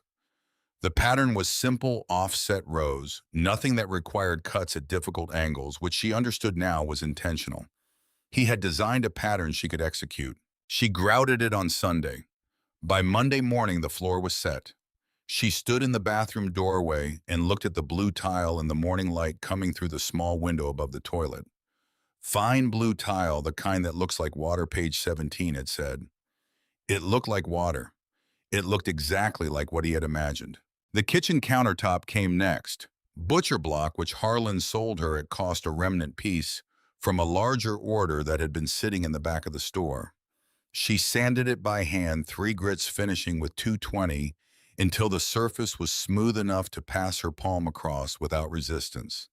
The pattern was simple offset rows, nothing that required cuts at difficult angles, which she understood now was intentional. He had designed a pattern she could execute. She grouted it on Sunday. By Monday morning, the floor was set. She stood in the bathroom doorway and looked at the blue tile in the morning light coming through the small window above the toilet. Fine blue tile, the kind that looks like water, page 17, it said. It looked like water. It looked exactly like what he had imagined. The kitchen countertop came next. Butcher block, which Harlan sold her at cost a remnant piece from a larger order that had been sitting in the back of the store. She sanded it by hand, 3 grits finishing with 220, until the surface was smooth enough to pass her palm across without resistance.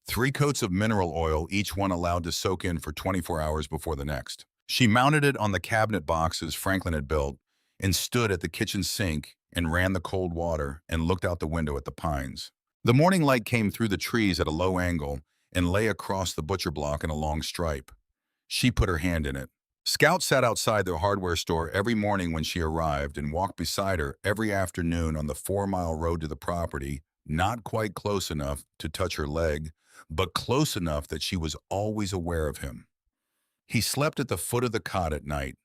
3 coats of mineral oil, each one allowed to soak in for 24 hours before the next. She mounted it on the cabinet boxes Franklin had built and stood at the kitchen sink and ran the cold water and looked out the window at the pines. The morning light came through the trees at a low angle and lay across the butcher block in a long stripe. She put her hand in it. Scout sat outside the hardware store every morning when she arrived and walked beside her every afternoon on the 4-mile road to the property, not quite close enough to touch her leg, but close enough that she was always aware of him. He slept at the foot of the cot at night.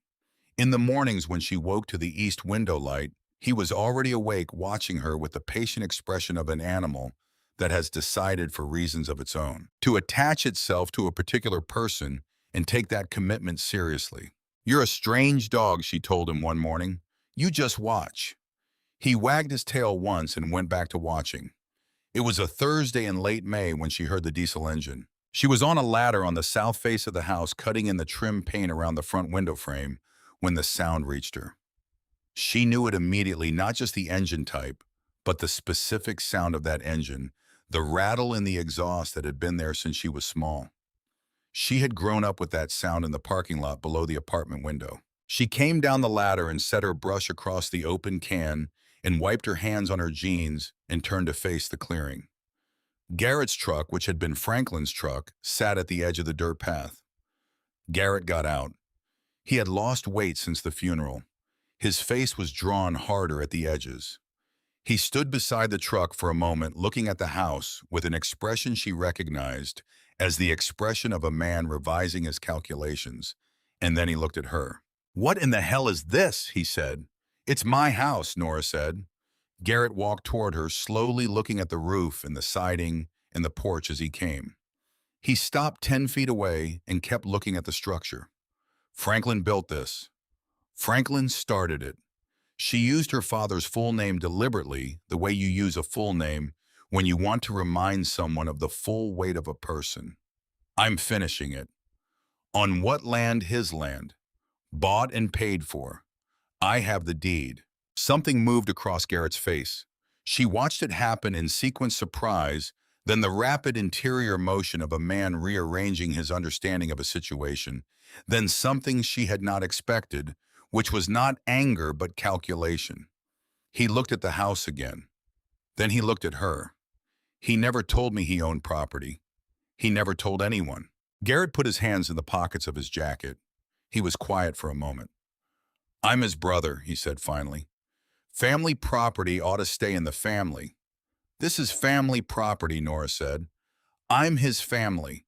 In the mornings when she woke to the east window light, he was already awake, watching her with the patient expression of an animal that has decided for reasons of its own to attach itself to a particular person and take that commitment seriously. "You're a strange dog," she told him one morning. "You just watch." He wagged his tail once and went back to watching. It was a Thursday in late May when she heard the diesel engine. She was on a ladder on the south face of the house, cutting in the trim paint around the front window frame, when the sound reached her. She knew it immediately, not just the engine type, but the specific sound of that engine, the rattle in the exhaust that had been there since she was small. She had grown up with that sound in the parking lot below the apartment window. She came down the ladder and set her brush across the open can and wiped her hands on her jeans and turned to face the clearing. Garrett's truck, which had been Franklin's truck, sat at the edge of the dirt path. Garrett got out. He had lost weight since the funeral. His face was drawn harder at the edges. He stood beside the truck for a moment, looking at the house with an expression she recognized as the expression of a man revising his calculations, and then he looked at her. "What in the hell is this?" he said. "It's my house," Nora said. Garrett walked toward her, slowly looking at the roof and the siding and the porch as he came. He stopped 10 feet away and kept looking at the structure. "Franklin built this. Franklin started it." She used her father's full name deliberately, the way you use a full name when you want to remind someone of the full weight of a person. "I'm finishing it." "On what land?" "His land. Bought and paid for. I have the deed." Something moved across Garrett's face. She watched it happen in sequence: surprise, then the rapid interior motion of a man rearranging his understanding of a situation, then something she had not expected, which was not anger but calculation. He looked at the house again. Then he looked at her. "He never told me he owned property. He never told anyone." Garrett put his hands in the pockets of his jacket. He was quiet for a moment. "I'm his brother," he said finally. "Family property ought to stay in the family." "This is family property," Nora said. "I'm his family.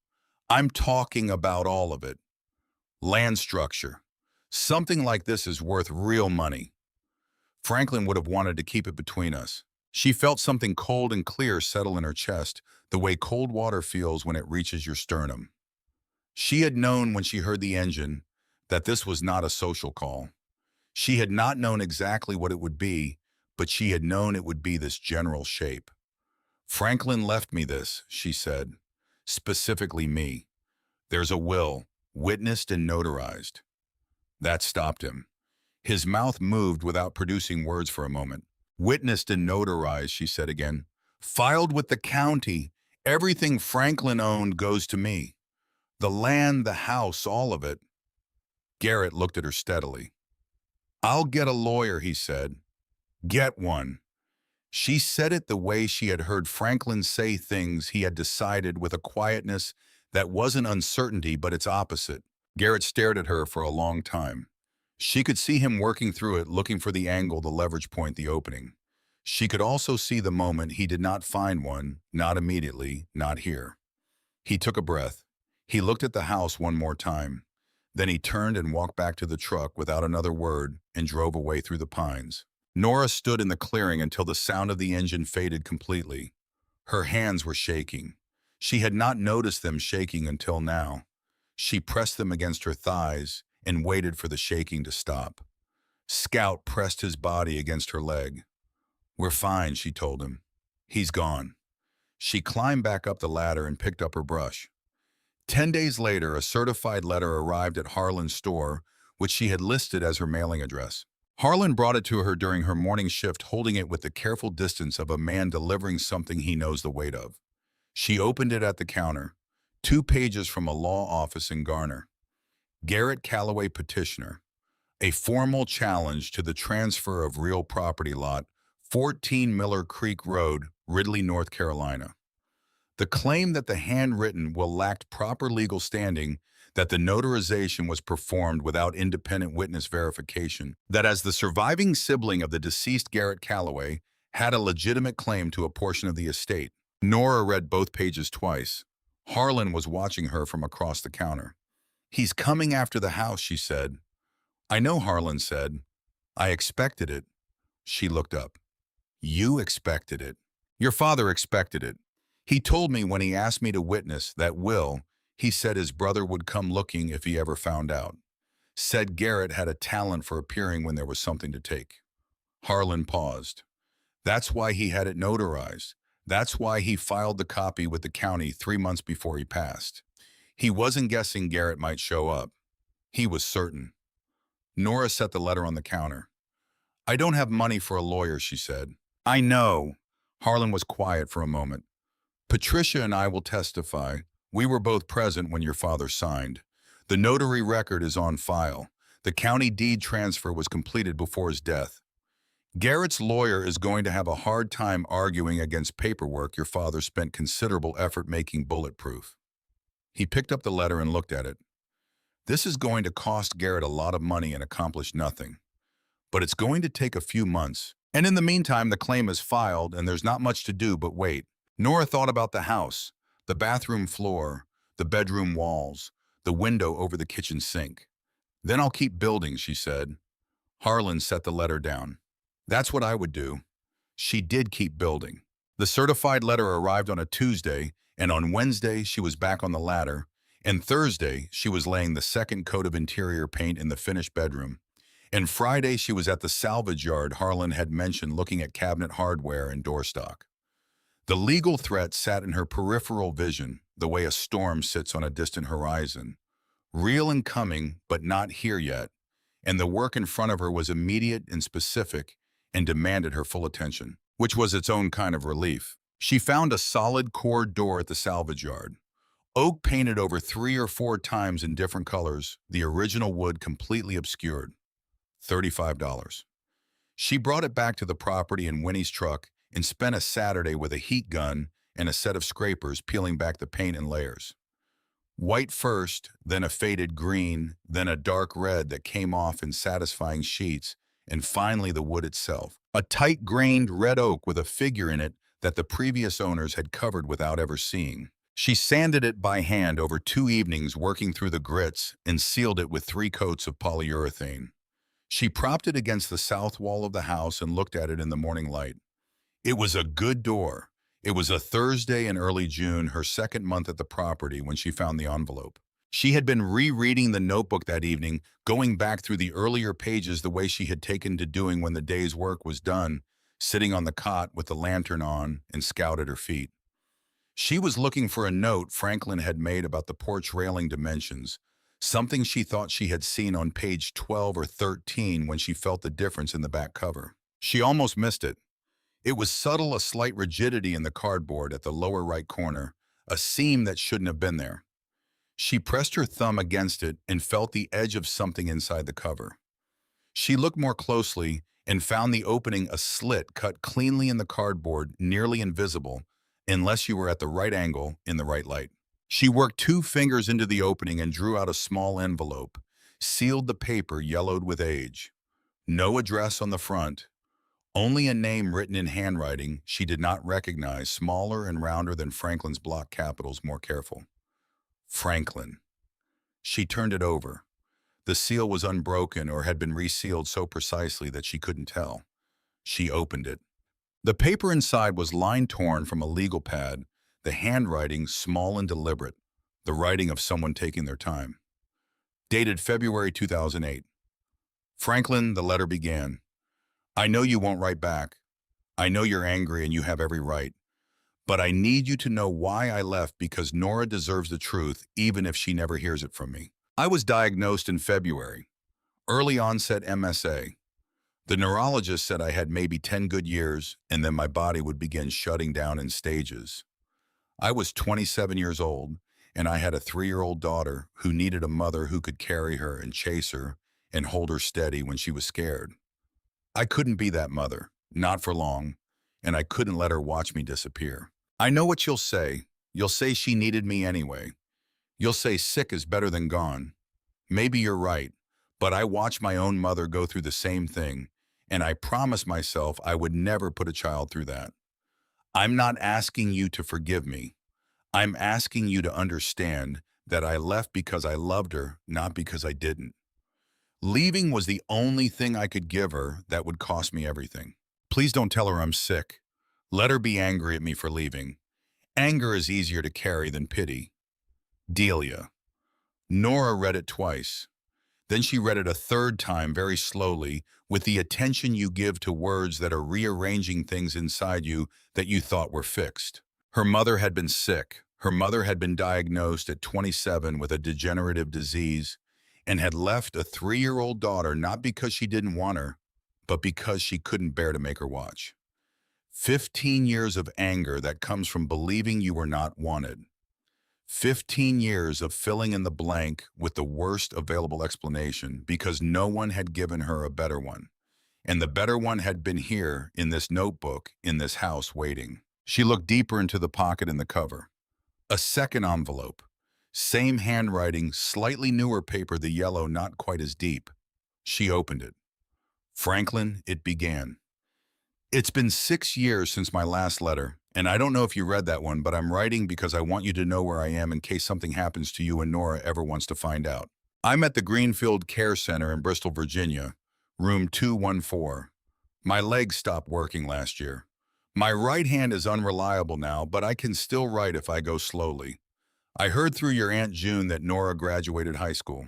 I'm talking about all of it. Land structure. Something like this is worth real money. Franklin would have wanted to keep it between us." She felt something cold and clear settle in her chest, the way cold water feels when it reaches your sternum. She had known when she heard the engine that this was not a social call. She had not known exactly what it would be, but she had known it would be this general shape. "Franklin left me this," she said. "Specifically me. There's a will, witnessed and notarized." That stopped him. His mouth moved without producing words for a moment. "Witnessed and notarized," she said again. "Filed with the county. Everything Franklin owned goes to me. The land, the house, all of it." Garrett looked at her steadily. "I'll get a lawyer," he said. "Get one." She said it the way she had heard Franklin say things he had decided, with a quietness that wasn't uncertainty but its opposite. Garrett stared at her for a long time. She could see him working through it, looking for the angle, the leverage point, the opening. She could also see the moment he did not find one, not immediately, not here. He took a breath. He looked at the house one more time. Then he turned and walked back to the truck without another word and drove away through the pines. Nora stood in the clearing until the sound of the engine faded completely. Her hands were shaking. She had not noticed them shaking until now. She pressed them against her thighs and waited for the shaking to stop. Scout pressed his body against her leg. "We're fine," she told him. "He's gone." She climbed back up the ladder and picked up her brush. 10 days later, a certified letter arrived at Harlan's store, which she had listed as her mailing address. Harlan brought it to her during her morning shift, holding it with the careful distance of a man delivering something he knows the weight of. She opened it at the counter. 2 pages from a law office in Garner. Garrett Calloway petitioner. A formal challenge to the transfer of real property lot, 14 Miller Creek Road, Ridley, North Carolina. The claim that the handwritten will lacked proper legal standing, that the notarization was performed without independent witness verification, that as the surviving sibling of the deceased Garrett Calloway had a legitimate claim to a portion of the estate. Nora read both pages twice. Harlan was watching her from across the counter. "He's coming after the house," she said. "I know," Harlan said. "I expected it." She looked up. "You expected it. Your father expected it. He told me when he asked me to witness that will, he said his brother would come looking if he ever found out. Said Garrett had a talent for appearing when there was something to take." Harlan paused. "That's why he had it notarized. That's why he filed the copy with the county 3 months before he passed. He wasn't guessing Garrett might show up. He was certain." Nora set the letter on the counter. "I don't have money for a lawyer," she said. "I know." Harlan was quiet for a moment. "Patricia and I will testify. We were both present when your father signed. The notary record is on file. The county deed transfer was completed before his death. Garrett's lawyer is going to have a hard time arguing against paperwork your father spent considerable effort making bulletproof." He picked up the letter and looked at it. "This is going to cost Garrett a lot of money and accomplish nothing. But it's going to take a few months. And in the meantime, the claim is filed and there's not much to do but wait." Nora thought about the house, the bathroom floor, the bedroom walls, the window over the kitchen sink. "Then I'll keep building," she said. Harlan set the letter down. "That's what I would do." She did keep building. The certified letter arrived on a Tuesday, and on Wednesday she was back on the ladder, and Thursday she was laying the second coat of interior paint in the finished bedroom, and Friday she was at the salvage yard Harlan had mentioned looking at cabinet hardware and door stock. The legal threat sat in her peripheral vision, the way a storm sits on a distant horizon. Real and coming, but not here yet, and the work in front of her was immediate and specific and demanded her full attention, which was its own kind of relief. She found a solid core door at the salvage yard. Oak painted over 3 or 4 times in different colors, the original wood completely obscured. $35. She brought it back to the property in Winnie's truck and spent a Saturday with a heat gun and a set of scrapers peeling back the paint in layers. White first, then a faded green, then a dark red that came off in satisfying sheets, and finally the wood itself. A tight-grained red oak with a figure in it that the previous owners had covered without ever seeing. She sanded it by hand over 2 evenings working through the grits and sealed it with 3 coats of polyurethane. She propped it against the south wall of the house and looked at it in the morning light. It was a good door. It was a Thursday in early June, her second month at the property, when she found the envelope. She had been rereading the notebook that evening, going back through the earlier pages the way she had taken to doing when the day's work was done, sitting on the cot with the lantern on and Scout at her feet. She was looking for a note Franklin had made about the porch railing dimensions, something she thought she had seen on page 12 or 13 when she felt the difference in the back cover. She almost missed it. It was subtle, a slight rigidity in the cardboard at the lower right corner, a seam that shouldn't have been there. She pressed her thumb against it and felt the edge of something inside the cover. She looked more closely and found the opening a slit cut cleanly in the cardboard, nearly invisible, unless you were at the right angle in the right light. She worked 2 fingers into the opening and drew out a small envelope, sealed the paper yellowed with age. No address on the front. Only a name written in handwriting she did not recognize, smaller and rounder than Franklin's block capitals, more careful. Franklin. She turned it over. The seal was unbroken or had been resealed so precisely that she couldn't tell. She opened it. The paper inside was line-torn from a legal pad, the handwriting small and deliberate, the writing of someone taking their time. Dated February 2008. Franklin, the letter began. I know you won't write back. I know you're angry and you have every right. But I need you to know why I left because Nora deserves the truth even if she never hears it from me. I was diagnosed in February. Early onset MSA. The neurologist said I had maybe 10 good years and then my body would begin shutting down in stages. I was 27 years old and I had a 3-year-old daughter who needed a mother who could carry her and chase her and hold her steady when she was scared. I couldn't be that mother, not for long, and I couldn't let her watch me disappear. I know what you'll say. You'll say she needed me anyway. You'll say sick is better than gone. Maybe you're right, but I watched my own mother go through the same thing, and I promised myself I would never put a child through that. I'm not asking you to forgive me. I'm asking you to understand that I left because I loved her, not because I didn't. Leaving was the only thing I could give her that would cost me everything. Please don't tell her I'm sick. Let her be angry at me for leaving. Anger is easier to carry than pity. Delia. Nora read it twice. Then she read it a third time very slowly with the attention you give to words that are rearranging things inside you that you thought were fixed. Her mother had been sick. Her mother had been diagnosed at 27 with a degenerative disease and had left a 3-year-old daughter not because she didn't want her, but because she couldn't bear to make her watch. 15 years of anger that comes from believing you were not wanted. 15 years of filling in the blank with the worst available explanation because no one had given her a better one. And the better one had been here in this notebook, in this house waiting. She looked deeper into the pocket in the cover. A second envelope. Same handwriting, slightly newer paper, the yellow not quite as deep. She opened it. Franklin, it began. It's been 6 years since my last letter, and I don't know if you read that one, but I'm writing because I want you to know where I am in case something happens to you and Nora ever wants to find out. I'm at the Greenfield Care Center in Bristol, Virginia, room 214. My legs stopped working last year. My right hand is unreliable now, but I can still write if I go slowly. I heard through your Aunt June that Nora graduated high school.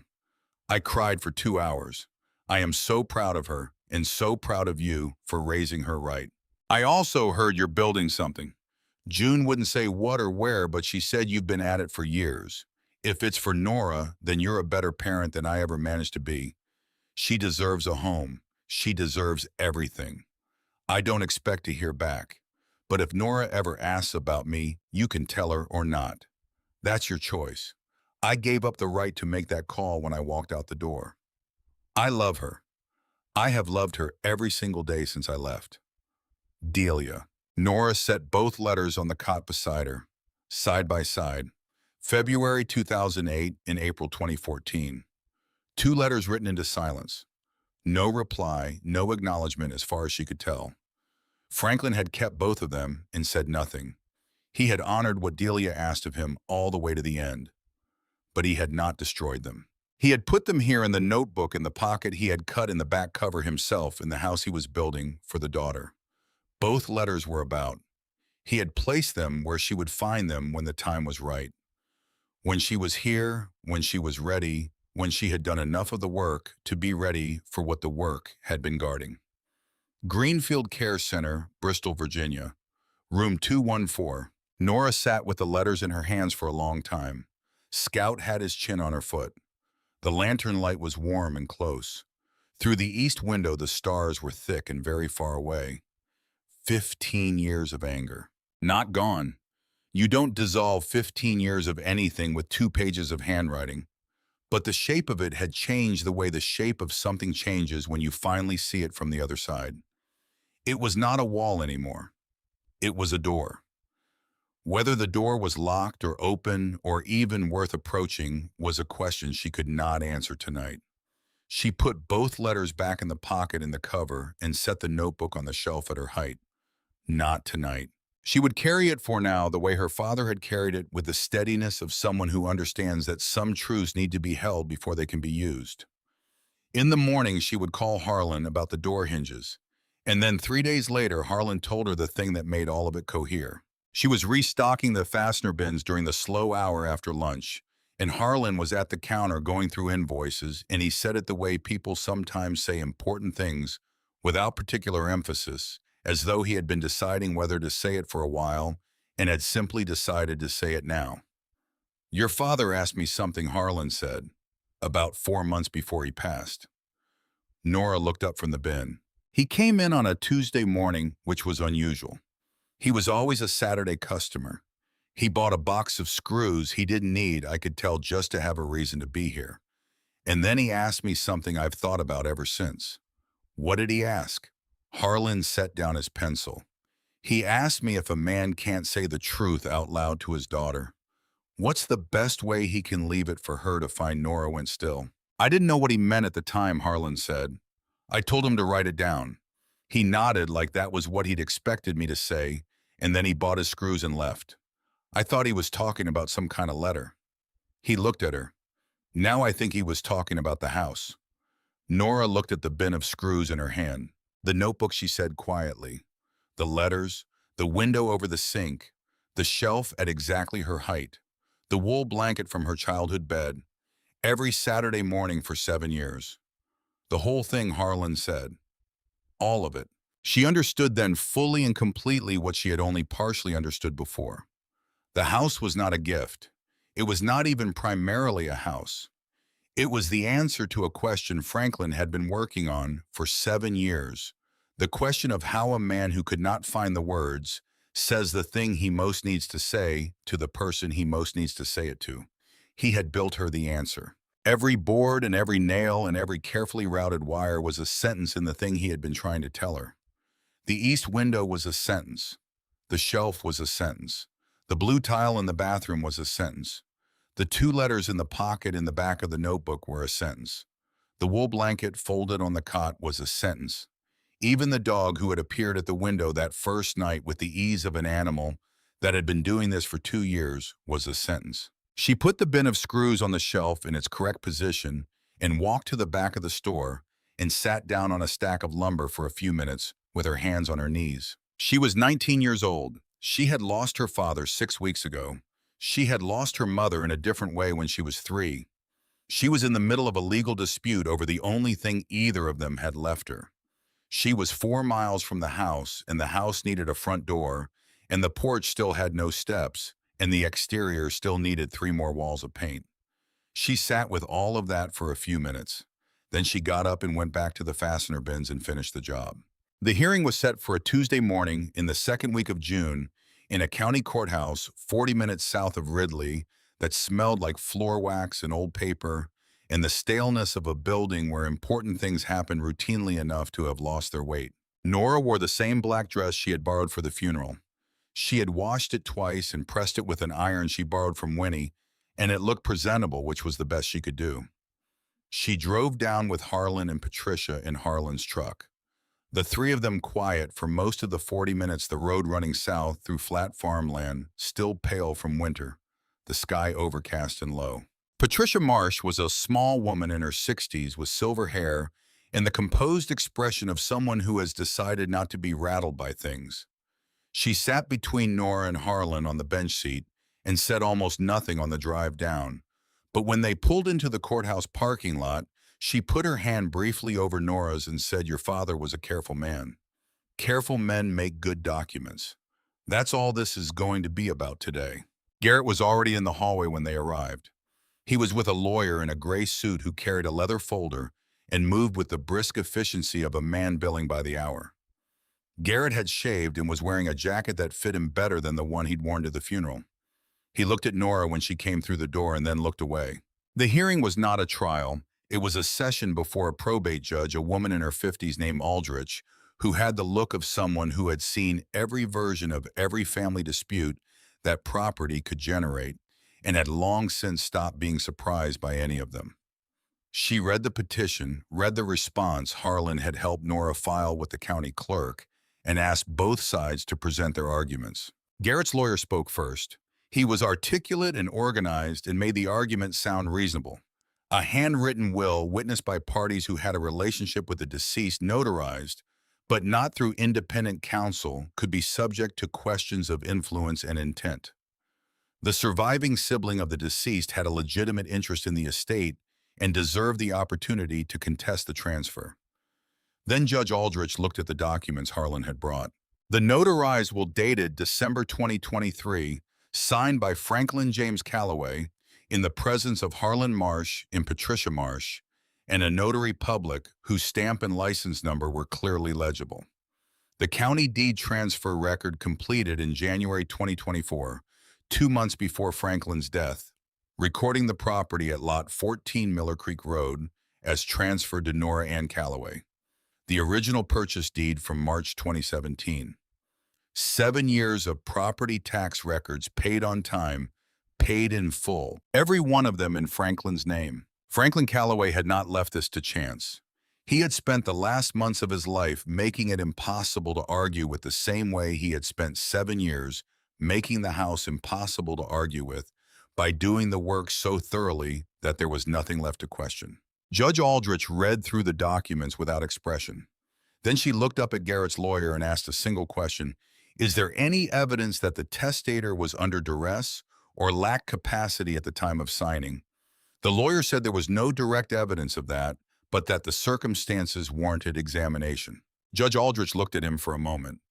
I cried for 2 hours. I am so proud of her and so proud of you for raising her right. I also heard you're building something. June wouldn't say what or where, but she said you've been at it for years. If it's for Nora, then you're a better parent than I ever managed to be. She deserves a home. She deserves everything. I don't expect to hear back. But if Nora ever asks about me, you can tell her or not. That's your choice. I gave up the right to make that call when I walked out the door. I love her. I have loved her every single day since I left. Delia. Nora set both letters on the cot beside her, side by side. February 2008 and April 2014. 2 letters written into silence. No reply, no acknowledgement as far as she could tell. Franklin had kept both of them and said nothing. He had honored what Delia asked of him all the way to the end. But he had not destroyed them. He had put them here in the notebook in the pocket he had cut in the back cover himself in the house he was building for the daughter. Both letters were about. He had placed them where she would find them when the time was right. When she was here, when she was ready, when she had done enough of the work to be ready for what the work had been guarding. Greenfield Care Center, Bristol, Virginia. Room 214. Nora sat with the letters in her hands for a long time. Scout had his chin on her foot. The lantern light was warm and close. Through the east window, the stars were thick and very far away. 15 years of anger. Not gone. You don't dissolve 15 years of anything with 2 pages of handwriting. But the shape of it had changed the way the shape of something changes when you finally see it from the other side. It was not a wall anymore. It was a door. Whether the door was locked or open or even worth approaching was a question she could not answer tonight. She put both letters back in the pocket in the cover and set the notebook on the shelf at her height. Not tonight. She would carry it for now the way her father had carried it, with the steadiness of someone who understands that some truths need to be held before they can be used. In the morning, she would call Harlan about the door hinges. And then 3 days later, Harlan told her the thing that made all of it cohere. She was restocking the fastener bins during the slow hour after lunch, And Harlan was at the counter going through invoices, and he said it the way people sometimes say important things without particular emphasis, as though he had been deciding whether to say it for a while and had simply decided to say it now. Your father asked me something, Harlan said, about 4 months before he passed. Nora looked up from the bin. He came in on a Tuesday morning, which was unusual. He was always a Saturday customer. He bought a box of screws he didn't need, I could tell, just to have a reason to be here. And then he asked me something I've thought about ever since. What did he ask? Harlan set down his pencil. He asked me if a man can't say the truth out loud to his daughter. What's the best way he can leave it for her to find Nora when still? I didn't know what he meant at the time, Harlan said. I told him to write it down. He nodded like that was what he'd expected me to say, and then he bought his screws and left. I thought he was talking about some kind of letter. He looked at her. Now I think he was talking about the house. Nora looked at the bin of screws in her hand. The notebook, she said quietly. The letters, the window over the sink, the shelf at exactly her height, the wool blanket from her childhood bed, every Saturday morning for 7 years. The whole thing, Harlan said. All of it. She understood then fully and completely what she had only partially understood before. The house was not a gift. It was not even primarily a house. It was the answer to a question Franklin had been working on for 7 years. The question of how a man who could not find the words says the thing he most needs to say to the person he most needs to say it to. He had built her the answer. Every board and every nail and every carefully routed wire was a sentence in the thing he had been trying to tell her. The east window was a sentence. The shelf was a sentence. The blue tile in the bathroom was a sentence. The 2 letters in the pocket in the back of the notebook were a sentence. The wool blanket folded on the cot was a sentence. Even the dog who had appeared at the window that first night with the ease of an animal that had been doing this for 2 years was a sentence. She put the bin of screws on the shelf in its correct position and walked to the back of the store and sat down on a stack of lumber for a few minutes with her hands on her knees. She was 19 years old. She had lost her father 6 weeks ago. She had lost her mother in a different way when she was 3. She was in the middle of a legal dispute over the only thing either of them had left her. She was 4 miles from the house, and the house needed a front door, and the porch still had no steps, and the exterior still needed 3 more walls of paint. She sat with all of that for a few minutes. Then she got up and went back to the fastener bins and finished the job. The hearing was set for a Tuesday morning in the second week of June in a county courthouse 40 minutes south of Ridley that smelled like floor wax and old paper and the staleness of a building where important things happened routinely enough to have lost their weight. Nora wore the same black dress she had borrowed for the funeral. She had washed it twice and pressed it with an iron she borrowed from Winnie, and it looked presentable, which was the best she could do. She drove down with Harlan and Patricia in Harlan's truck. The 3 of them quiet for most of the 40 minutes, the road running south through flat farmland, still pale from winter, the sky overcast and low. Patricia Marsh was a small woman in her 60s with silver hair and the composed expression of someone who has decided not to be rattled by things. She sat between Nora and Harlan on the bench seat and said almost nothing on the drive down. But when they pulled into the courthouse parking lot, she put her hand briefly over Nora's and said, "Your father was a careful man. Careful men make good documents." That's all this is going to be about today. Garrett was already in the hallway when they arrived. He was with a lawyer in a gray suit who carried a leather folder and moved with the brisk efficiency of a man billing by the hour. Garrett had shaved and was wearing a jacket that fit him better than the one he'd worn to the funeral. He looked at Nora when she came through the door and then looked away. The hearing was not a trial. It was a session before a probate judge, a woman in her 50s named Aldrich, who had the look of someone who had seen every version of every family dispute that property could generate and had long since stopped being surprised by any of them. She read the petition, read the response Harlan had helped Nora file with the county clerk, and asked both sides to present their arguments. Garrett's lawyer spoke first. He was articulate and organized and made the argument sound reasonable. A handwritten will witnessed by parties who had a relationship with the deceased, notarized, but not through independent counsel, could be subject to questions of influence and intent. The surviving sibling of the deceased had a legitimate interest in the estate and deserved the opportunity to contest the transfer. Then Judge Aldrich looked at the documents Harlan had brought. The notarized will dated December 2023, signed by Franklin James Calloway in the presence of Harlan Marsh and Patricia Marsh, and a notary public whose stamp and license number were clearly legible. The county deed transfer record completed in January 2024, 2 months before Franklin's death, recording the property at Lot 14 Miller Creek Road as transferred to Nora Ann Calloway. The original purchase deed from March 2017. 7 years of property tax records paid on time, paid in full, every one of them in Franklin's name. Franklin Calloway had not left this to chance. He had spent the last months of his life making it impossible to argue with the same way he had spent 7 years making the house impossible to argue with by doing the work so thoroughly that there was nothing left to question. Judge Aldrich read through the documents without expression. Then she looked up at Garrett's lawyer and asked a single question. Is there any evidence that the testator was under duress or lacked capacity at the time of signing? The lawyer said there was no direct evidence of that, but that the circumstances warranted examination. Judge Aldrich looked at him for a moment.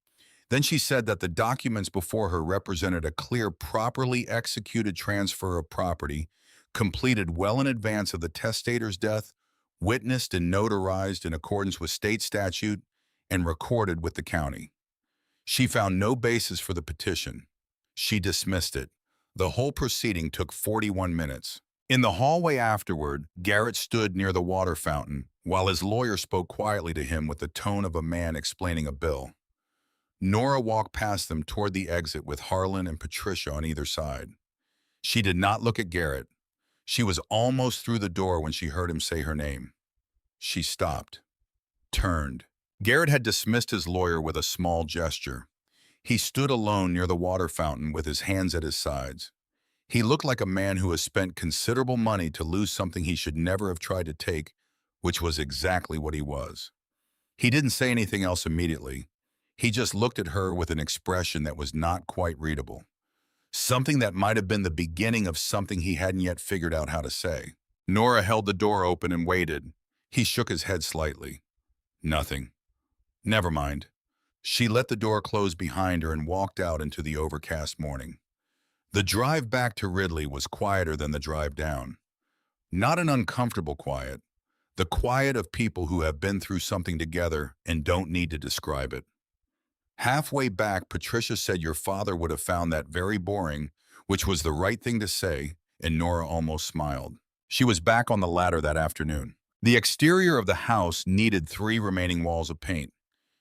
Then she said that the documents before her represented a clear, properly executed transfer of property, completed well in advance of the testator's death, witnessed and notarized in accordance with state statute, and recorded with the county. She found no basis for the petition. She dismissed it. The whole proceeding took 41 minutes. In the hallway afterward, Garrett stood near the water fountain while his lawyer spoke quietly to him with the tone of a man explaining a bill. Nora walked past them toward the exit with Harlan and Patricia on either side. She did not look at Garrett. She was almost through the door when she heard him say her name. She stopped, turned. Garrett had dismissed his lawyer with a small gesture. He stood alone near the water fountain with his hands at his sides. He looked like a man who has spent considerable money to lose something he should never have tried to take, which was exactly what he was. He didn't say anything else immediately. He just looked at her with an expression that was not quite readable. Something that might have been the beginning of something he hadn't yet figured out how to say. Nora held the door open and waited. He shook his head slightly. Nothing. Never mind. She let the door close behind her and walked out into the overcast morning. The drive back to Ridley was quieter than the drive down. Not an uncomfortable quiet. The quiet of people who have been through something together and don't need to describe it. Halfway back, Patricia said your father would have found that very boring, which was the right thing to say, and Nora almost smiled. She was back on the ladder that afternoon. The exterior of the house needed 3 remaining walls of paint.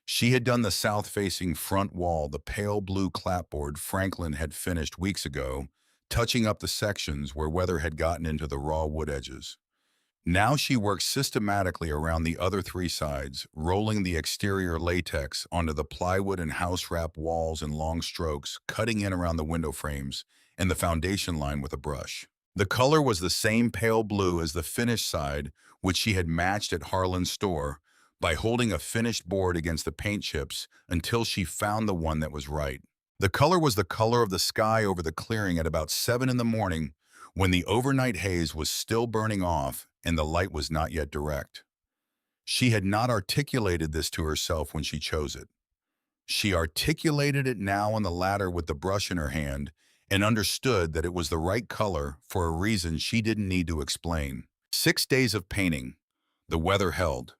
She had done the south-facing front wall, the pale blue clapboard Franklin had finished weeks ago, touching up the sections where weather had gotten into the raw wood edges. Now she worked systematically around the other 3 sides, rolling the exterior latex onto the plywood and house wrap walls in long strokes, cutting in around the window frames and the foundation line with a brush. The color was the same pale blue as the finished side, which she had matched at Harlan's store, by holding a finished board against the paint chips until she found the one that was right. The color was the color of the sky over the clearing at about 7 in the morning when the overnight haze was still burning off and the light was not yet direct. She had not articulated this to herself when she chose it. She articulated it now on the ladder with the brush in her hand and understood that it was the right color for a reason she didn't need to explain. 6 days of painting. The weather held.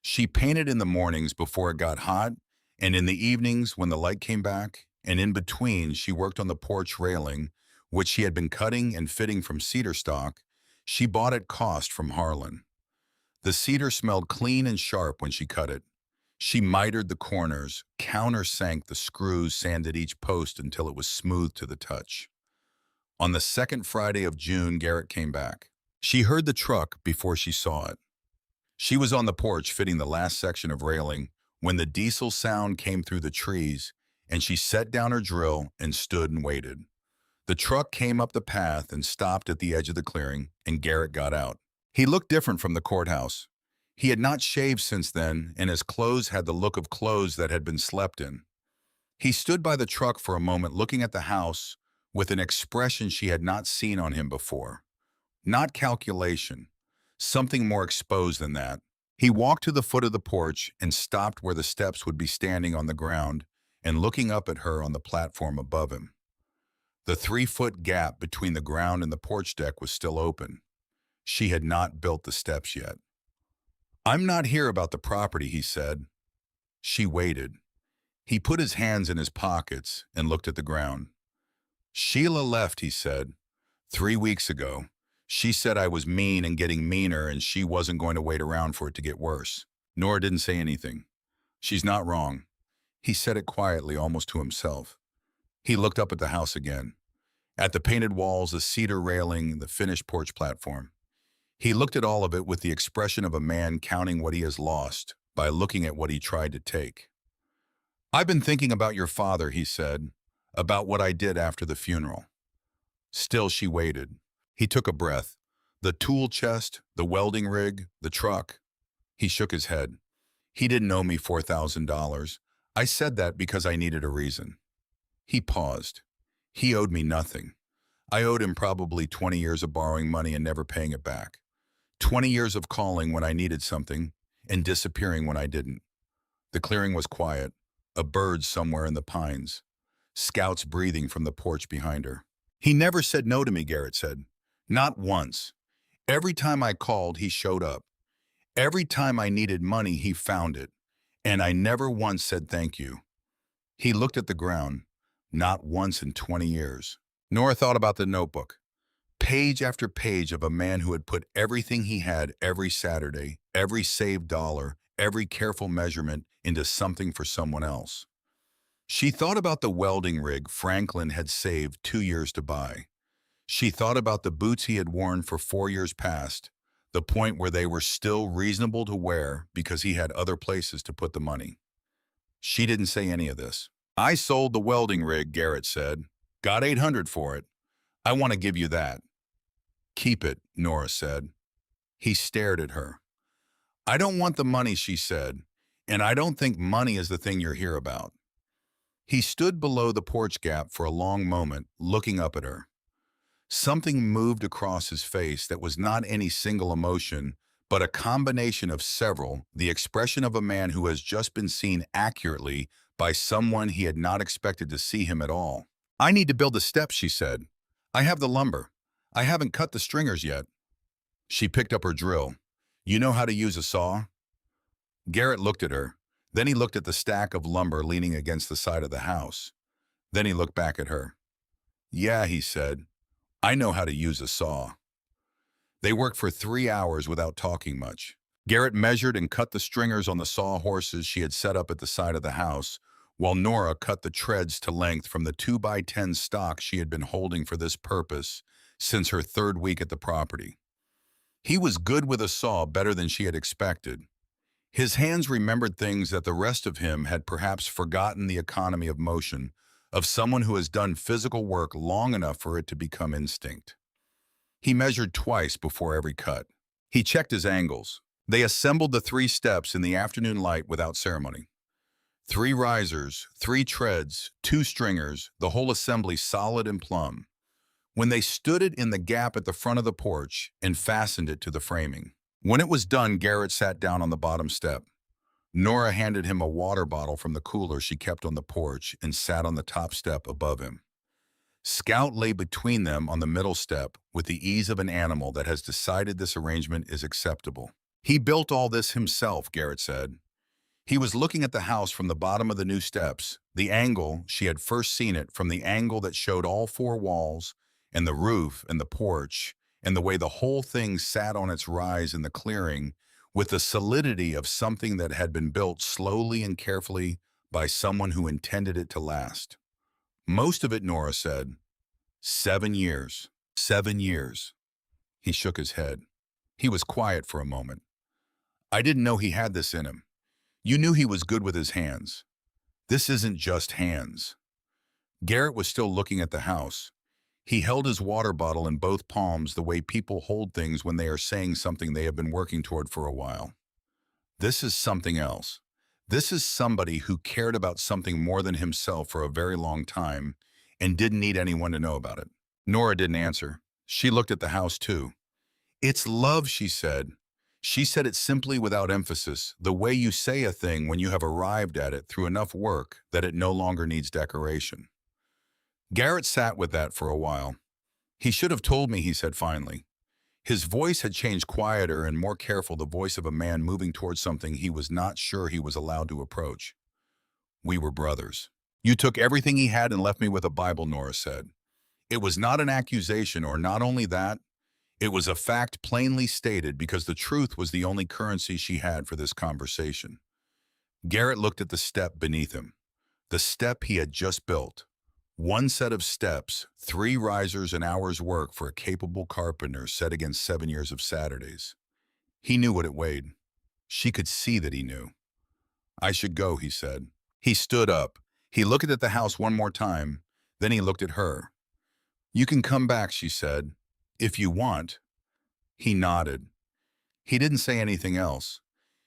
She painted in the mornings before it got hot, and in the evenings when the light came back, and in between she worked on the porch railing, which she had been cutting and fitting from cedar stock. She bought at cost from Harlan. The cedar smelled clean and sharp when she cut it. She mitered the corners, countersank the screws, sanded each post until it was smooth to the touch. On the second Friday of June, Garrett came back. She heard the truck before she saw it. She was on the porch fitting the last section of railing when the diesel sound came through the trees, and she set down her drill and stood and waited. The truck came up the path and stopped at the edge of the clearing, and Garrett got out. He looked different from the courthouse. He had not shaved since then, and his clothes had the look of clothes that had been slept in. He stood by the truck for a moment looking at the house, with an expression she had not seen on him before. Not calculation, something more exposed than that. He walked to the foot of the porch and stopped where the steps would be standing on the ground and looking up at her on the platform above him. The 3-foot gap between the ground and the porch deck was still open. She had not built the steps yet. "I'm not here about the property," he said. She waited. He put his hands in his pockets and looked at the ground. "Sheila left," he said, "3 weeks ago. She said I was mean and getting meaner and she wasn't going to wait around for it to get worse." Nora didn't say anything. "She's not wrong." He said it quietly, almost to himself. He looked up at the house again. At the painted walls, the cedar railing, the finished porch platform. He looked at all of it with the expression of a man counting what he has lost by looking at what he tried to take. "I've been thinking about your father," he said, "about what I did after the funeral." Still she waited. He took a breath. "The tool chest, the welding rig, the truck." He shook his head. "He didn't owe me $4,000. I said that because I needed a reason." He paused. "He owed me nothing. I owed him probably 20 years of borrowing money and never paying it back. 20 years of calling when I needed something and disappearing when I didn't." The clearing was quiet. A bird somewhere in the pines. Scouts breathing from the porch behind her. "He never said no to me," Garrett said. "Not once. Every time I called, he showed up. Every time I needed money, he found it. And I never once said thank you." He looked at the ground. Not once in 20 years. Nora thought about the notebook. Page after page of a man who had put everything he had every Saturday, every saved dollar, every careful measurement into something for someone else. She thought about the welding rig Franklin had saved 2 years to buy. She thought about the boots he had worn for 4 years past, the point where they were still reasonable to wear because he had other places to put the money. She didn't say any of this. "I sold the welding rig," Garrett said. "Got 800 for it. I want to give you that." "Keep it," Nora said. He stared at her. "I don't want the money," she said, "and I don't think money is the thing you're here about." He stood below the porch gap for a long moment, looking up at her. Something moved across his face that was not any single emotion, but a combination of several, the expression of a man who has just been seen accurately by someone he had not expected to see him at all. "I need to build the steps," she said. "I have the lumber. I haven't cut the stringers yet." She picked up her drill. "You know how to use a saw?" Garrett looked at her. Then he looked at the stack of lumber leaning against the side of the house. Then he looked back at her. "Yeah," he said. "I know how to use a saw." They worked for 3 hours without talking much. Garrett measured and cut the stringers on the sawhorses she had set up at the side of the house, while Nora cut the treads to length from the 2x10 stock she had been holding for this purpose since her 3rd week at the property. He was good with a saw, better than she had expected. His hands remembered things that the rest of him had perhaps forgotten, the economy of motion, of someone who has done physical work long enough for it to become instinct. He measured twice before every cut. He checked his angles. They assembled the 3 steps in the afternoon light without ceremony. 3 risers, 3 treads, 2 stringers, the whole assembly solid and plumb. When they stood it in the gap at the front of the porch and fastened it to the framing. When it was done, Garrett sat down on the bottom step. Nora handed him a water bottle from the cooler she kept on the porch and sat on the top step above him. Scout lay between them on the middle step with the ease of an animal that has decided this arrangement is acceptable. "He built all this himself," Garrett said. He was looking at the house from the bottom of the new steps, the angle she had first seen it, from the angle that showed all 4 walls and the roof and the porch, and the way the whole thing sat on its rise in the clearing with the solidity of something that had been built slowly and carefully by someone who intended it to last. "Most of it," Nora said. 7 years. 7 years. He shook his head. He was quiet for a moment. "I didn't know he had this in him. You knew he was good with his hands. This isn't just hands." Garrett was still looking at the house. He held his water bottle in both palms the way people hold things when they are saying something they have been working toward for a while. "This is something else. This is somebody who cared about something more than himself for a very long time, and didn't need anyone to know about it. Nora didn't answer. She looked at the house too. It's love, she said. She said it simply without emphasis, the way you say a thing when you have arrived at it through enough work that it no longer needs decoration. Garrett sat with that for a while. He should have told me, he said finally. His voice had changed quieter and more careful, the voice of a man moving towards something he was not sure he was allowed to approach. We were brothers. You took everything he had and left me with a Bible, Nora said. It was not an accusation, or not only that, it was a fact plainly stated because the truth was the only currency she had for this conversation. Garrett looked at the step beneath him. The step he had just built. One set of steps, 3 risers, an hour's work for a capable carpenter set against 7 years of Saturdays. He knew what it weighed. She could see that he knew. I should go, he said. He stood up. He looked at the house one more time. Then he looked at her. You can come back, she said, if you want. He nodded. He didn't say anything else.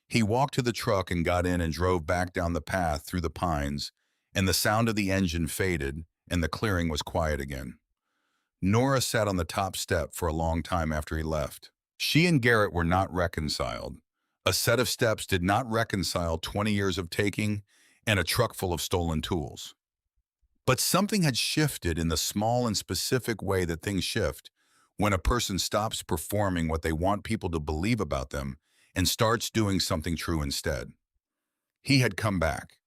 He walked to the truck and got in and drove back down the path through the pines, and the sound of the engine faded, and the clearing was quiet again. Nora sat on the top step for a long time after he left. She and Garrett were not reconciled. A set of steps did not reconcile 20 years of taking and a truck full of stolen tools. But something had shifted in the small and specific way that things shift when a person stops performing what they want people to believe about them and starts doing something true instead. He had come back.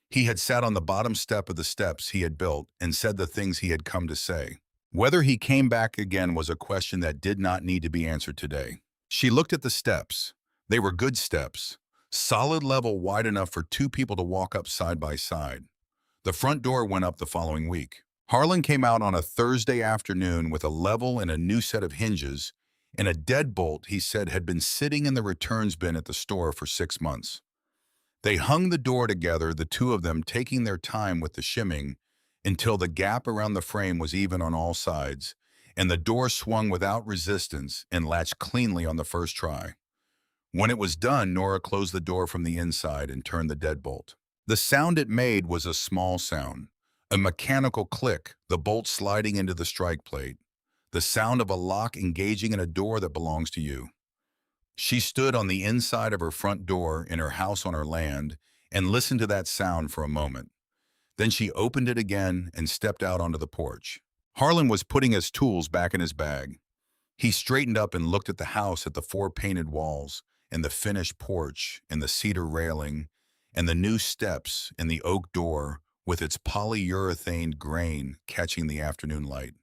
He had sat on the bottom step of the steps he had built and said the things he had come to say. Whether he came back again was a question that did not need to be answered today. She looked at the steps. They were good steps, solid level wide enough for 2 people to walk up side by side. The front door went up the following week. Harlan came out on a Thursday afternoon with a level and a new set of hinges and a deadbolt he said had been sitting in the returns bin at the store for 6 months. They hung the door together, the 2 of them taking their time with the shimming until the gap around the frame was even on all sides, and the door swung without resistance and latched cleanly on the first try. When it was done, Nora closed the door from the inside and turned the deadbolt. The sound it made was a small sound, a mechanical click, the bolt sliding into the strike plate, the sound of a lock engaging in a door that belongs to you. She stood on the inside of her front door in her house on her land and listened to that sound for a moment. Then she opened it again and stepped out onto the porch. Harlan was putting his tools back in his bag. He straightened up and looked at the house, at the 4 painted walls and the finished porch and the cedar railing and the new steps and the oak door with its polyurethane grain catching the afternoon light.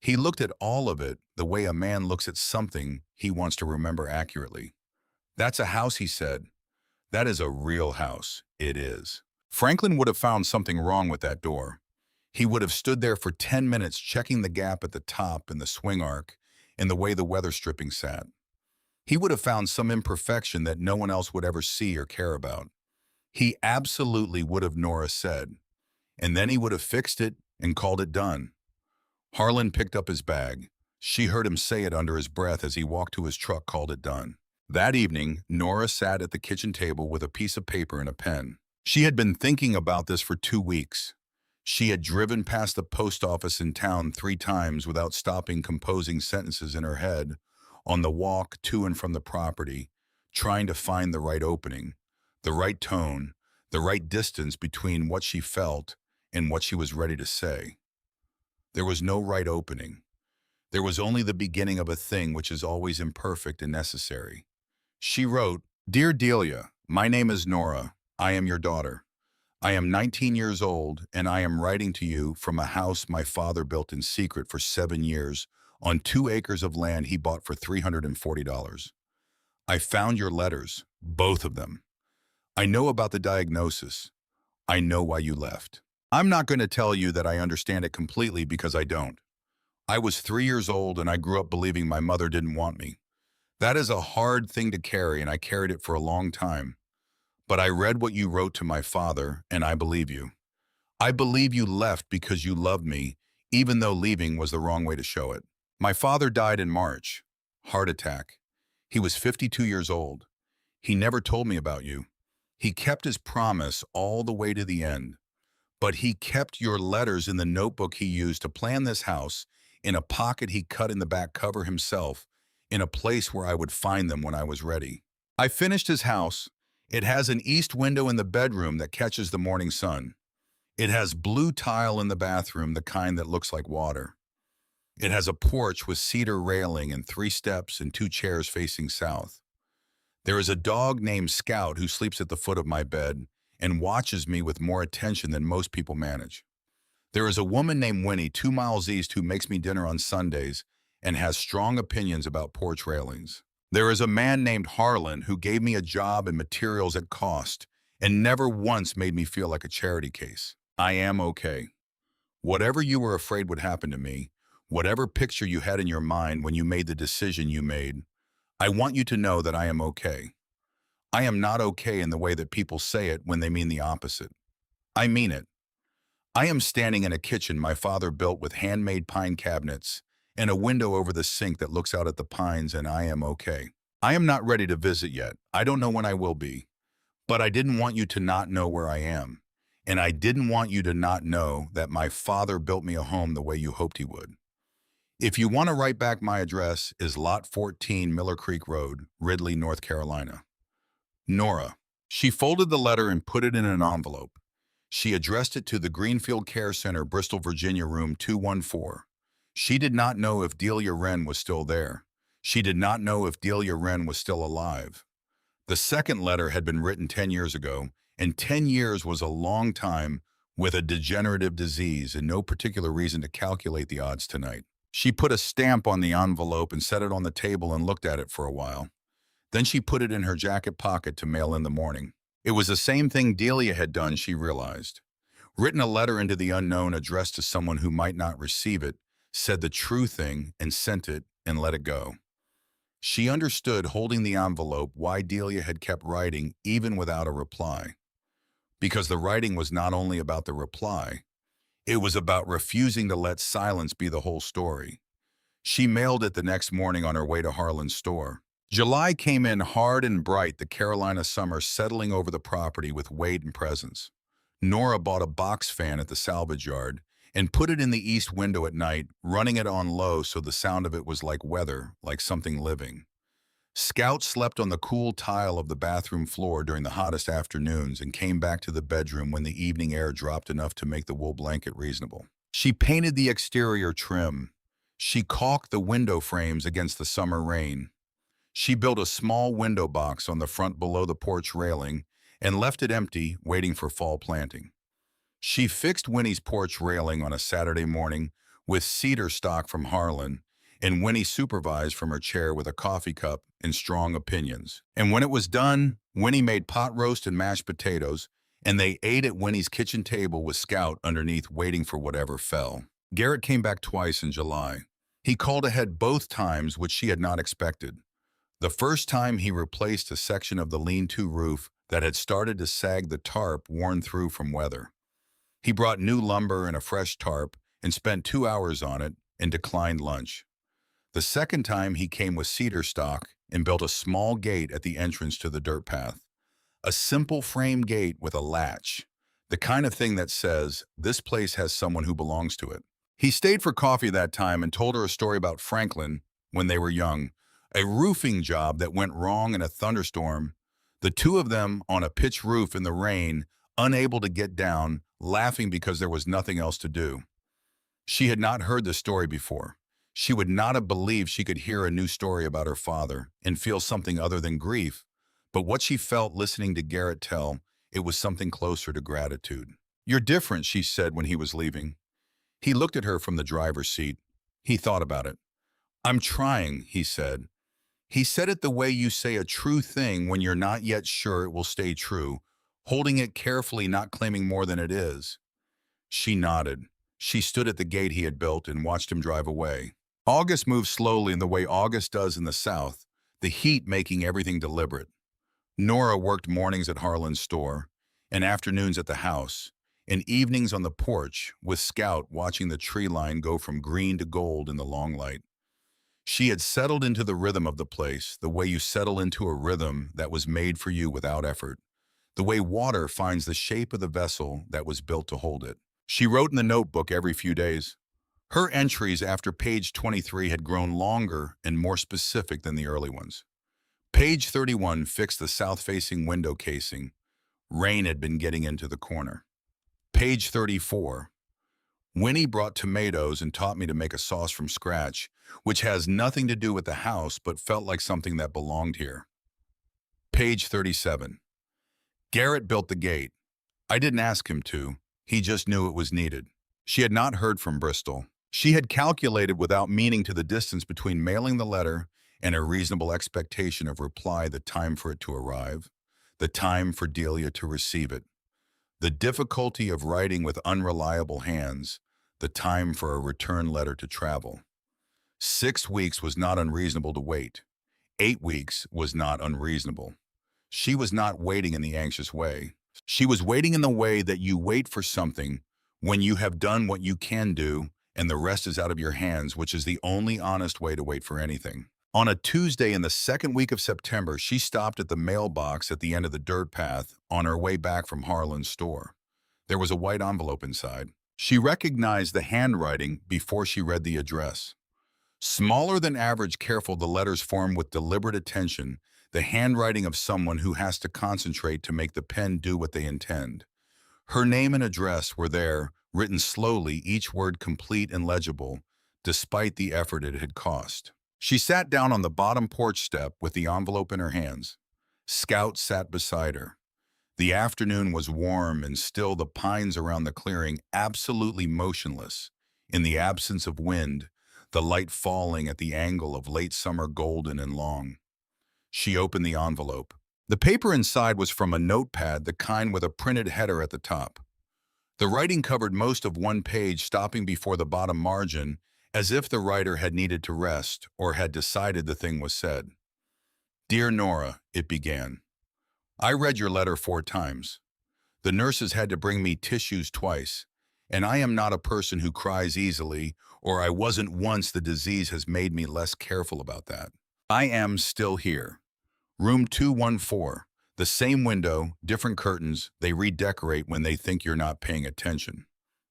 He looked at all of it the way a man looks at something he wants to remember accurately. That's a house, he said. That is a real house. It is. Franklin would have found something wrong with that door. He would have stood there for 10 minutes checking the gap at the top and the swing arc and the way the weather stripping sat. He would have found some imperfection that no one else would ever see or care about. He absolutely would have, Nora said. And then he would have fixed it and called it done. Harlan picked up his bag. She heard him say it under his breath as he walked to his truck, called it done. That evening, Nora sat at the kitchen table with a piece of paper and a pen. She had been thinking about this for 2 weeks. She had driven past the post office in town 3 times without stopping, composing sentences in her head on the walk to and from the property, trying to find the right opening, the right tone, the right distance between what she felt and what she was ready to say. There was no right opening. There was only the beginning of a thing which is always imperfect and necessary. She wrote, "Dear Delia, my name is Nora. I am your daughter. I am 19 years old, and I am writing to you from a house my father built in secret for 7 years on 2 acres of land he bought for $340. I found your letters, both of them. I know about the diagnosis. I know why you left. I'm not going to tell you that I understand it completely because I don't. I was 3 years old and I grew up believing my mother didn't want me. That is a hard thing to carry, and I carried it for a long time. But I read what you wrote to my father, and I believe you. I believe you left because you loved me, even though leaving was the wrong way to show it. My father died in March. Heart attack. He was 52 years old. He never told me about you. He kept his promise all the way to the end. But he kept your letters in the notebook he used to plan this house, in a pocket he cut in the back cover himself, in a place where I would find them when I was ready. I finished his house. It has an east window in the bedroom that catches the morning sun. It has blue tile in the bathroom, the kind that looks like water. It has a porch with cedar railing and 3 steps and 2 chairs facing south. There is a dog named Scout who sleeps at the foot of my bed and watches me with more attention than most people manage. There is a woman named Winnie 2 miles east who makes me dinner on Sundays and has strong opinions about porch railings. There is a man named Harlan who gave me a job and materials at cost and never once made me feel like a charity case. I am okay. Whatever you were afraid would happen to me, whatever picture you had in your mind when you made the decision you made, I want you to know that I am okay. I am not okay in the way that people say it when they mean the opposite. I mean it. I am standing in a kitchen my father built with handmade pine cabinets and a window over the sink that looks out at the pines, and I am okay. I am not ready to visit yet. I don't know when I will be. But I didn't want you to not know where I am. And I didn't want you to not know that my father built me a home the way you hoped he would. If you want to write back, my address is Lot 14 Miller Creek Road, Ridley, North Carolina. Nora. She folded the letter and put it in an envelope. She addressed it to the Greenfield Care Center, Bristol, Virginia, room 214. She did not know if Delia Wren was still there. She did not know if Delia Wren was still alive. The second letter had been written 10 years ago, and 10 years was a long time with a degenerative disease and no particular reason to calculate the odds tonight. She put a stamp on the envelope and set it on the table and looked at it for a while. Then she put it in her jacket pocket to mail in the morning. It was the same thing Delia had done, she realized. Written a letter into the unknown addressed to someone who might not receive it, said the true thing and sent it and let it go. She understood, holding the envelope, why Delia had kept writing even without a reply. Because the writing was not only about the reply, it was about refusing to let silence be the whole story. She mailed it the next morning on her way to Harlan's store. July came in hard and bright, the Carolina summer settling over the property with weight and presence. Nora bought a box fan at the salvage yard and put it in the east window at night, running it on low so the sound of it was like weather, like something living. Scout slept on the cool tile of the bathroom floor during the hottest afternoons and came back to the bedroom when the evening air dropped enough to make the wool blanket reasonable. She painted the exterior trim. She caulked the window frames against the summer rain. She built a small window box on the front below the porch railing and left it empty, waiting for fall planting. She fixed Winnie's porch railing on a Saturday morning with cedar stock from Harlan, and Winnie supervised from her chair with a coffee cup and strong opinions. And when it was done, Winnie made pot roast and mashed potatoes, and they ate at Winnie's kitchen table with Scout underneath, waiting for whatever fell. Garrett came back twice in July. He called ahead both times, which she had not expected. The first time, he replaced a section of the lean-to roof that had started to sag, the tarp worn through from weather. He brought new lumber and a fresh tarp and spent 2 hours on it and declined lunch. The second time, he came with cedar stock and built a small gate at the entrance to the dirt path. A simple frame gate with a latch, the kind of thing that says, "This place has someone who belongs to it." He stayed for coffee that time and told her a story about Franklin when they were young, a roofing job that went wrong in a thunderstorm, the two of them on a pitch roof in the rain, unable to get down, laughing because there was nothing else to do. She had not heard the story before. She would not have believed she could hear a new story about her father and feel something other than grief. But what she felt listening to Garrett tell, it was something closer to gratitude. "You're different," she said when he was leaving. He looked at her from the driver's seat. He thought about it. "I'm trying," he said. He said it the way you say a true thing when you're not yet sure it will stay true, holding it carefully, not claiming more than it is. She nodded. She stood at the gate he had built and watched him drive away. August moved slowly in the way August does in the South, the heat making everything deliberate. Nora worked mornings at Harlan's store, and afternoons at the house, and evenings on the porch, with Scout watching the tree line go from green to gold in the long light. She had settled into the rhythm of the place, the way you settle into a rhythm that was made for you without effort. the way water finds the shape of the vessel that was built to hold it. She wrote in the notebook every few days. Her entries after page 23 had grown longer and more specific than the early ones. Page 31 fixed the south-facing window casing. Rain had been getting into the corner. Page 34. Winnie brought tomatoes and taught me to make a sauce from scratch, which has nothing to do with the house but felt like something that belonged here. Page 37. Garrett built the gate. I didn't ask him to. He just knew it was needed. She had not heard from Bristol. She had calculated without meaning to the distance between mailing the letter and a reasonable expectation of reply, the time for it to arrive, the time for Delia to receive it, the difficulty of writing with unreliable hands, the time for a return letter to travel. 6 weeks was not unreasonable to wait. 8 weeks was not unreasonable. She was not waiting in the anxious way. She was waiting in the way that you wait for something when you have done what you can do and the rest is out of your hands, which is the only honest way to wait for anything. On a Tuesday in the second week of September, she stopped at the mailbox at the end of the dirt path on her way back from Harlan's store. There was a white envelope inside. She recognized the handwriting before she read the address. Smaller than average careful, the letters formed with deliberate attention, the handwriting of someone who has to concentrate to make the pen do what they intend. Her name and address were there, written slowly, each word complete and legible, despite the effort it had cost. She sat down on the bottom porch step with the envelope in her hands. Scout sat beside her. The afternoon was warm and still, the pines around the clearing absolutely motionless. In the absence of wind, the light falling at the angle of late summer golden and long. She opened the envelope. The paper inside was from a notepad, the kind with a printed header at the top. The writing covered most of one page, stopping before the bottom margin, as if the writer had needed to rest or had decided the thing was said. Dear Nora, it began. I read your letter 4 times. The nurses had to bring me tissues twice, and I am not a person who cries easily, or I wasn't once. The disease has made me less careful about that. I am still here. Room 214. The same window, different curtains, they redecorate when they think you're not paying attention.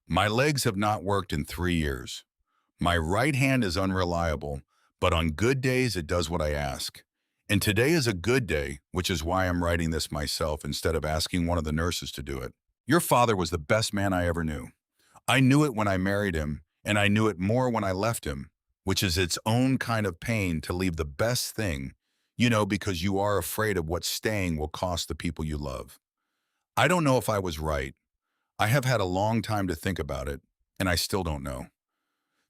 My legs have not worked in 3 years. My right hand is unreliable, but on good days it does what I ask. And today is a good day, which is why I'm writing this myself instead of asking one of the nurses to do it. Your father was the best man I ever knew. I knew it when I married him, and I knew it more when I left him, which is its own kind of pain to leave the best thing, because you are afraid of what staying will cost the people you love. I don't know if I was right. I have had a long time to think about it, and I still don't know.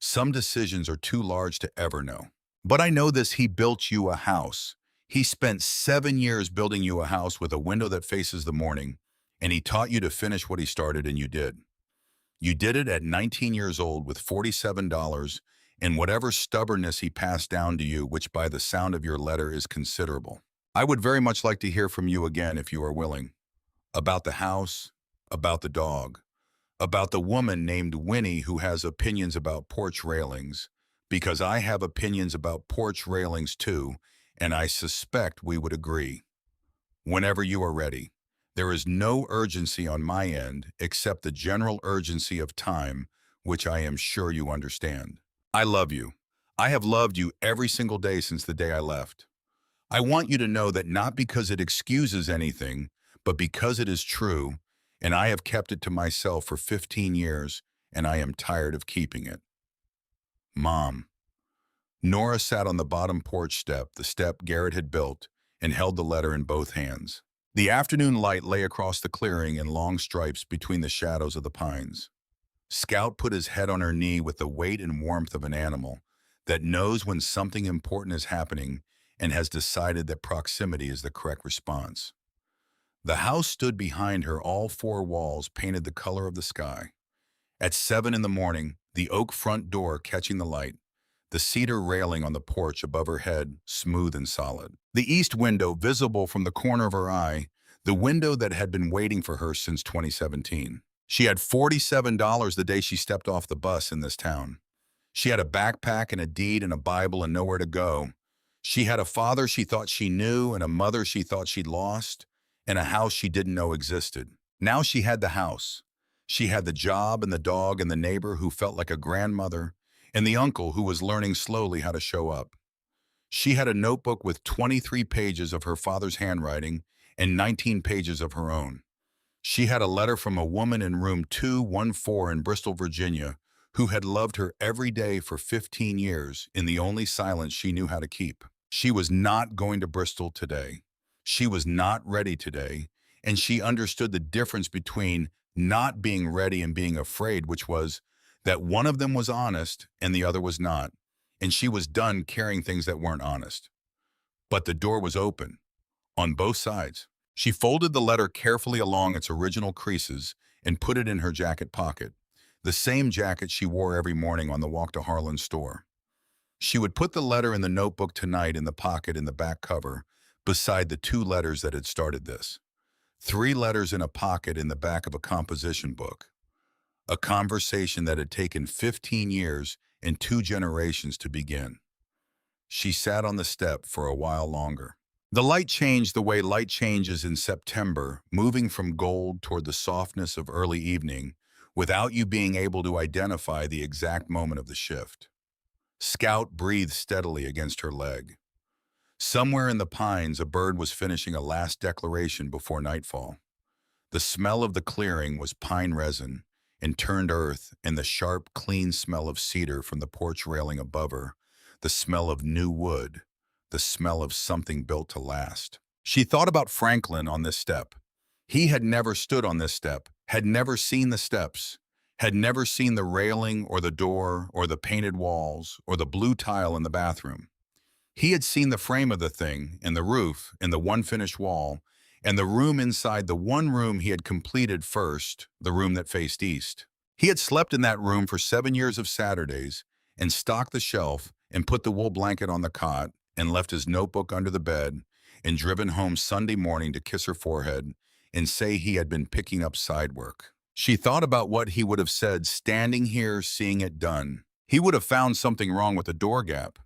Some decisions are too large to ever know. But I know this: he built you a house. He spent 7 years building you a house with a window that faces the morning, and he taught you to finish what he started, and you did. You did it at 19 years old with $47 and whatever stubbornness he passed down to you, which by the sound of your letter is considerable. I would very much like to hear from you again if you are willing. About the house, about the dog, about the woman named Winnie who has opinions about porch railings, because I have opinions about porch railings too, and I suspect we would agree. Whenever you are ready. There is no urgency on my end except the general urgency of time, which I am sure you understand. I love you. I have loved you every single day since the day I left. I want you to know that not because it excuses anything, but because it is true, and I have kept it to myself for 15 years, and I am tired of keeping it. Mom. Nora sat on the bottom porch step, the step Garrett had built, and held the letter in both hands. The afternoon light lay across the clearing in long stripes between the shadows of the pines. Scout put his head on her knee with the weight and warmth of an animal that knows when something important is happening and has decided that proximity is the correct response. The house stood behind her, all 4 walls painted the color of the sky. At 7 in the morning, the oak front door catching the light, the cedar railing on the porch above her head, smooth and solid. The east window visible from the corner of her eye, the window that had been waiting for her since 2017. She had $47 the day she stepped off the bus in this town. She had a backpack and a deed and a Bible and nowhere to go. She had a father she thought she knew and a mother she thought she'd lost, and a house she didn't know existed. Now she had the house. She had the job and the dog and the neighbor who felt like a grandmother and the uncle who was learning slowly how to show up. She had a notebook with 23 pages of her father's handwriting and 19 pages of her own. She had a letter from a woman in room 214 in Bristol, Virginia, who had loved her every day for 15 years in the only silence she knew how to keep. She was not going to Bristol today. She was not ready today, and she understood the difference between not being ready and being afraid, which was that one of them was honest and the other was not, and she was done carrying things that weren't honest. But the door was open, on both sides. She folded the letter carefully along its original creases and put it in her jacket pocket, the same jacket she wore every morning on the walk to Harlan's store. She would put the letter in the notebook tonight in the pocket in the back cover, beside the 2 letters that had started this. 3 letters in a pocket in the back of a composition book. A conversation that had taken 15 years and 2 generations to begin. She sat on the step for a while longer. The light changed the way light changes in September, moving from gold toward the softness of early evening, without you being able to identify the exact moment of the shift. Scout breathed steadily against her leg. Somewhere in the pines, a bird was finishing a last declaration before nightfall. The smell of the clearing was pine resin and turned earth, and the sharp, clean smell of cedar from the porch railing above her, the smell of new wood, the smell of something built to last. She thought about Franklin on this step. He had never stood on this step, had never seen the steps, had never seen the railing or the door or the painted walls or the blue tile in the bathroom. He had seen the frame of the thing and the roof and the one finished wall and the room inside the one room he had completed first, the room that faced east. He had slept in that room for 7 years of Saturdays and stocked the shelf and put the wool blanket on the cot and left his notebook under the bed and driven home Sunday morning to kiss her forehead and say he had been picking up side work. She thought about what he would have said standing here seeing it done. He would have found something wrong with the door gap.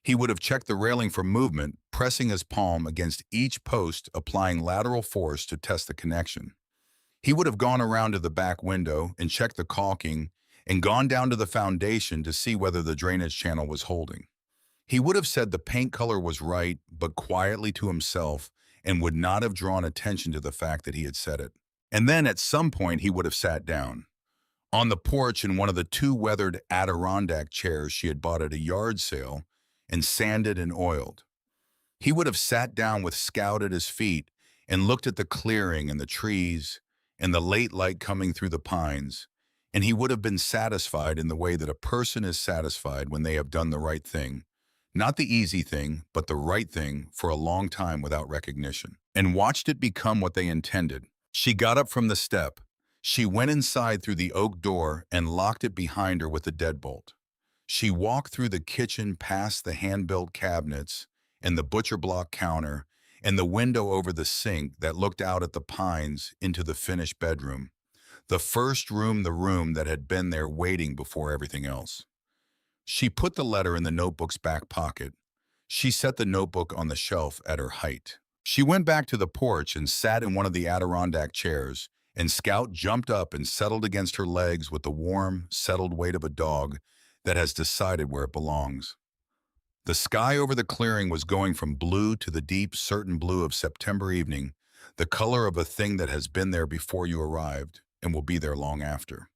He would have checked the railing for movement, pressing his palm against each post, applying lateral force to test the connection. He would have gone around to the back window and checked the caulking and gone down to the foundation to see whether the drainage channel was holding. He would have said the paint color was right, but quietly to himself, and would not have drawn attention to the fact that he had said it. And then at some point he would have sat down on the porch in one of the 2 weathered Adirondack chairs she had bought at a yard sale and sanded and oiled. He would have sat down with Scout at his feet and looked at the clearing and the trees and the late light coming through the pines, and he would have been satisfied in the way that a person is satisfied when they have done the right thing, not the easy thing, but the right thing for a long time without recognition, and watched it become what they intended. She got up from the step. She went inside through the oak door and locked it behind her with a deadbolt. She walked through the kitchen past the hand-built cabinets and the butcher block counter and the window over the sink that looked out at the pines into the finished bedroom. The first room, the room that had been there waiting before everything else. She put the letter in the notebook's back pocket. She set the notebook on the shelf at her height. She went back to the porch and sat in one of the Adirondack chairs, and Scout jumped up and settled against her legs with the warm, settled weight of a dog that has decided where it belongs. The sky over the clearing was going from blue to the deep, certain blue of September evening, the color of a thing that has been there before you arrived and will be there long after.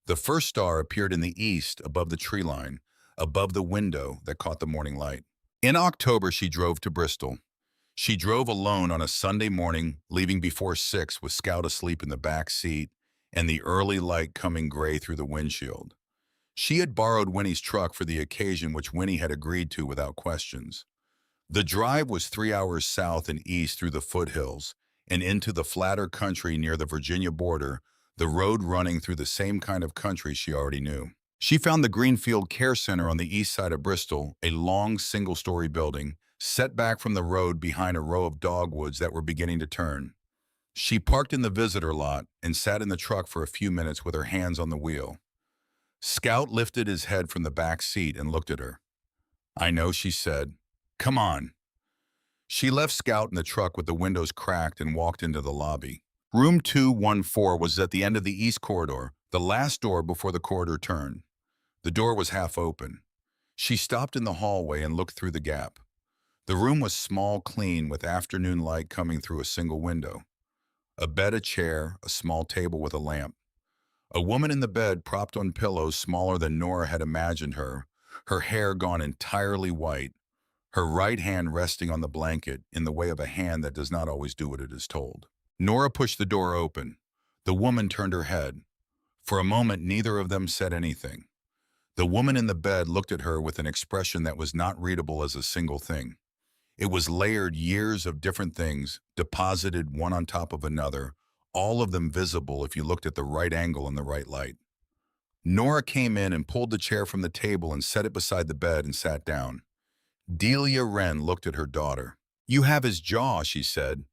The first star appeared in the east above the tree line, above the window that caught the morning light. In October, she drove to Bristol. She drove alone on a Sunday morning, leaving before 6 with Scout asleep in the back seat and the early light coming gray through the windshield. She had borrowed Winnie's truck for the occasion, which Winnie had agreed to without questions. The drive was 3 hours south and east through the foothills and into the flatter country near the Virginia border, the road running through the same kind of country she already knew. She found the Greenfield Care Center on the east side of Bristol, a long single-story building, set back from the road behind a row of dogwoods that were beginning to turn. She parked in the visitor lot and sat in the truck for a few minutes with her hands on the wheel. Scout lifted his head from the back seat and looked at her. "I know," she said. "Come on." She left Scout in the truck with the windows cracked and walked into the lobby. Room 214 was at the end of the east corridor, the last door before the corridor turned. The door was half open. She stopped in the hallway and looked through the gap. The room was small, clean, with afternoon light coming through a single window. A bed, a chair, a small table with a lamp. A woman in the bed propped on pillows smaller than Nora had imagined her hair gone entirely white, her right hand resting on the blanket in the way of a hand that does not always do what it is told. Nora pushed the door open. The woman turned her head. For a moment, neither of them said anything. The woman in the bed looked at her with an expression that was not readable as a single thing. It was layered years of different things, deposited one on top of another, all of them visible if you looked at the right angle and the right light. Nora came in and pulled the chair from the table and set it beside the bed and sat down. Delia Wren looked at her daughter. "You have his jaw," she said.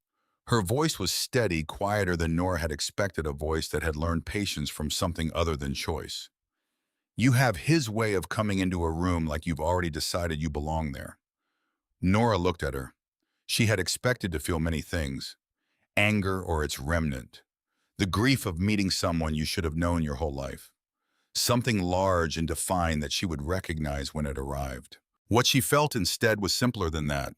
Her voice was steady, quieter than Nora had expected a voice that had learned patience from something other than choice. "You have his way of coming into a room like you've already decided you belong there." Nora looked at her. She had expected to feel many things. Anger or its remnant. The grief of meeting someone you should have known your whole life. Something large and defined that she would recognize when it arrived. What she felt instead was simpler than that.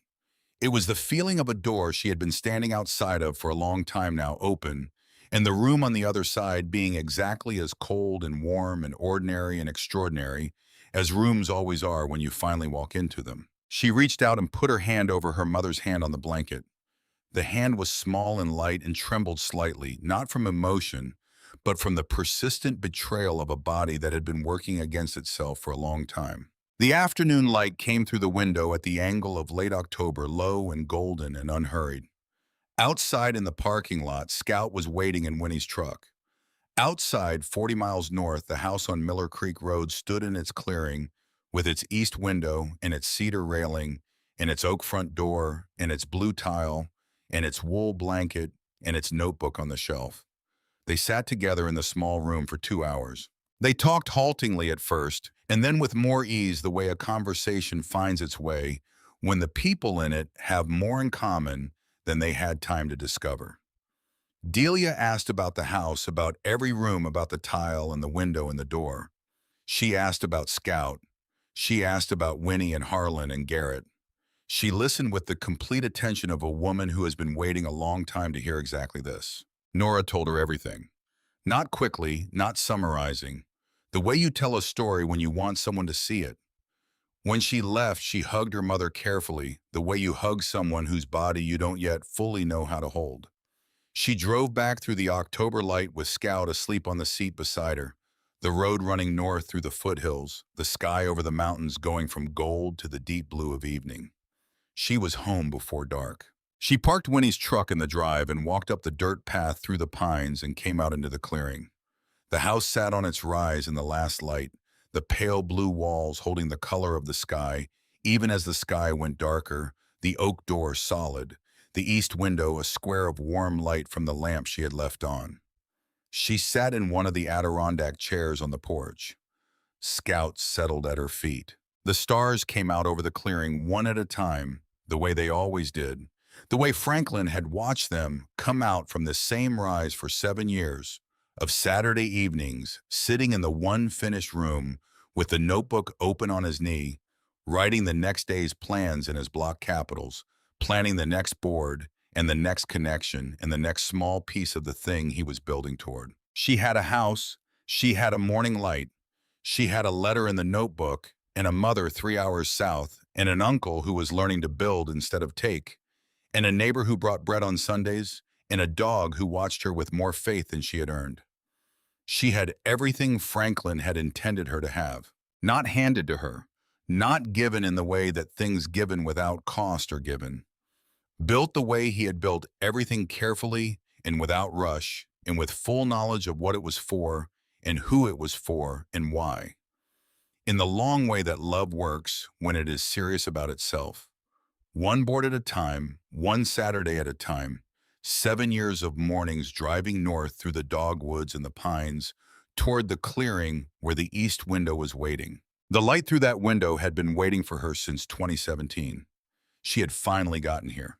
It was the feeling of a door she had been standing outside of for a long time now open, and the room on the other side being exactly as cold and warm and ordinary and extraordinary as rooms always are when you finally walk into them. She reached out and put her hand over her mother's hand on the blanket. The hand was small and light and trembled slightly, not from emotion, but from the persistent betrayal of a body that had been working against itself for a long time. The afternoon light came through the window at the angle of late October, low and golden and unhurried. Outside in the parking lot, Scout was waiting in Winnie's truck. Outside, 40 miles north, the house on Miller Creek Road stood in its clearing, with its east window and its cedar railing, and its oak front door, and its blue tile, and its wool blanket, and its notebook on the shelf. They sat together in the small room for 2 hours. They talked haltingly at first, and then with more ease the way a conversation finds its way when the people in it have more in common than they had time to discover. Delia asked about the house, about every room, about the tile and the window and the door. She asked about Scout. She asked about Winnie and Harlan and Garrett. She listened with the complete attention of a woman who has been waiting a long time to hear exactly this. Nora told her everything. Not quickly, not summarizing. The way you tell a story when you want someone to see it. When she left, she hugged her mother carefully, the way you hug someone whose body you don't yet fully know how to hold. She drove back through the October light with Scout asleep on the seat beside her, the road running north through the foothills, the sky over the mountains going from gold to the deep blue of evening. She was home before dark. She parked Winnie's truck in the drive and walked up the dirt path through the pines and came out into the clearing. The house sat on its rise in the last light, the pale blue walls holding the color of the sky, even as the sky went darker, the oak door solid, the east window a square of warm light from the lamp she had left on. She sat in one of the Adirondack chairs on the porch. Scout settled at her feet. The stars came out over the clearing one at a time, the way they always did, the way Franklin had watched them come out from the same rise for 7 years, of Saturday evenings, sitting in the one finished room with the notebook open on his knee, writing the next day's plans in his block capitals, planning the next board and the next connection and the next small piece of the thing he was building toward. She had a house, she had a morning light, she had a letter in the notebook and a mother 3 hours south and an uncle who was learning to build instead of take, and a neighbor who brought bread on Sundays, and a dog who watched her with more faith than she had earned. She had everything Franklin had intended her to have, not handed to her, not given in the way that things given without cost are given. Built the way he had built everything carefully and without rush, and with full knowledge of what it was for and who it was for and why. In the long way that love works when it is serious about itself. One board at a time, one Saturday at a time, 7 years of mornings driving north through the dogwoods and the pines toward the clearing where the east window was waiting. The light through that window had been waiting for her since 2017. She had finally gotten here.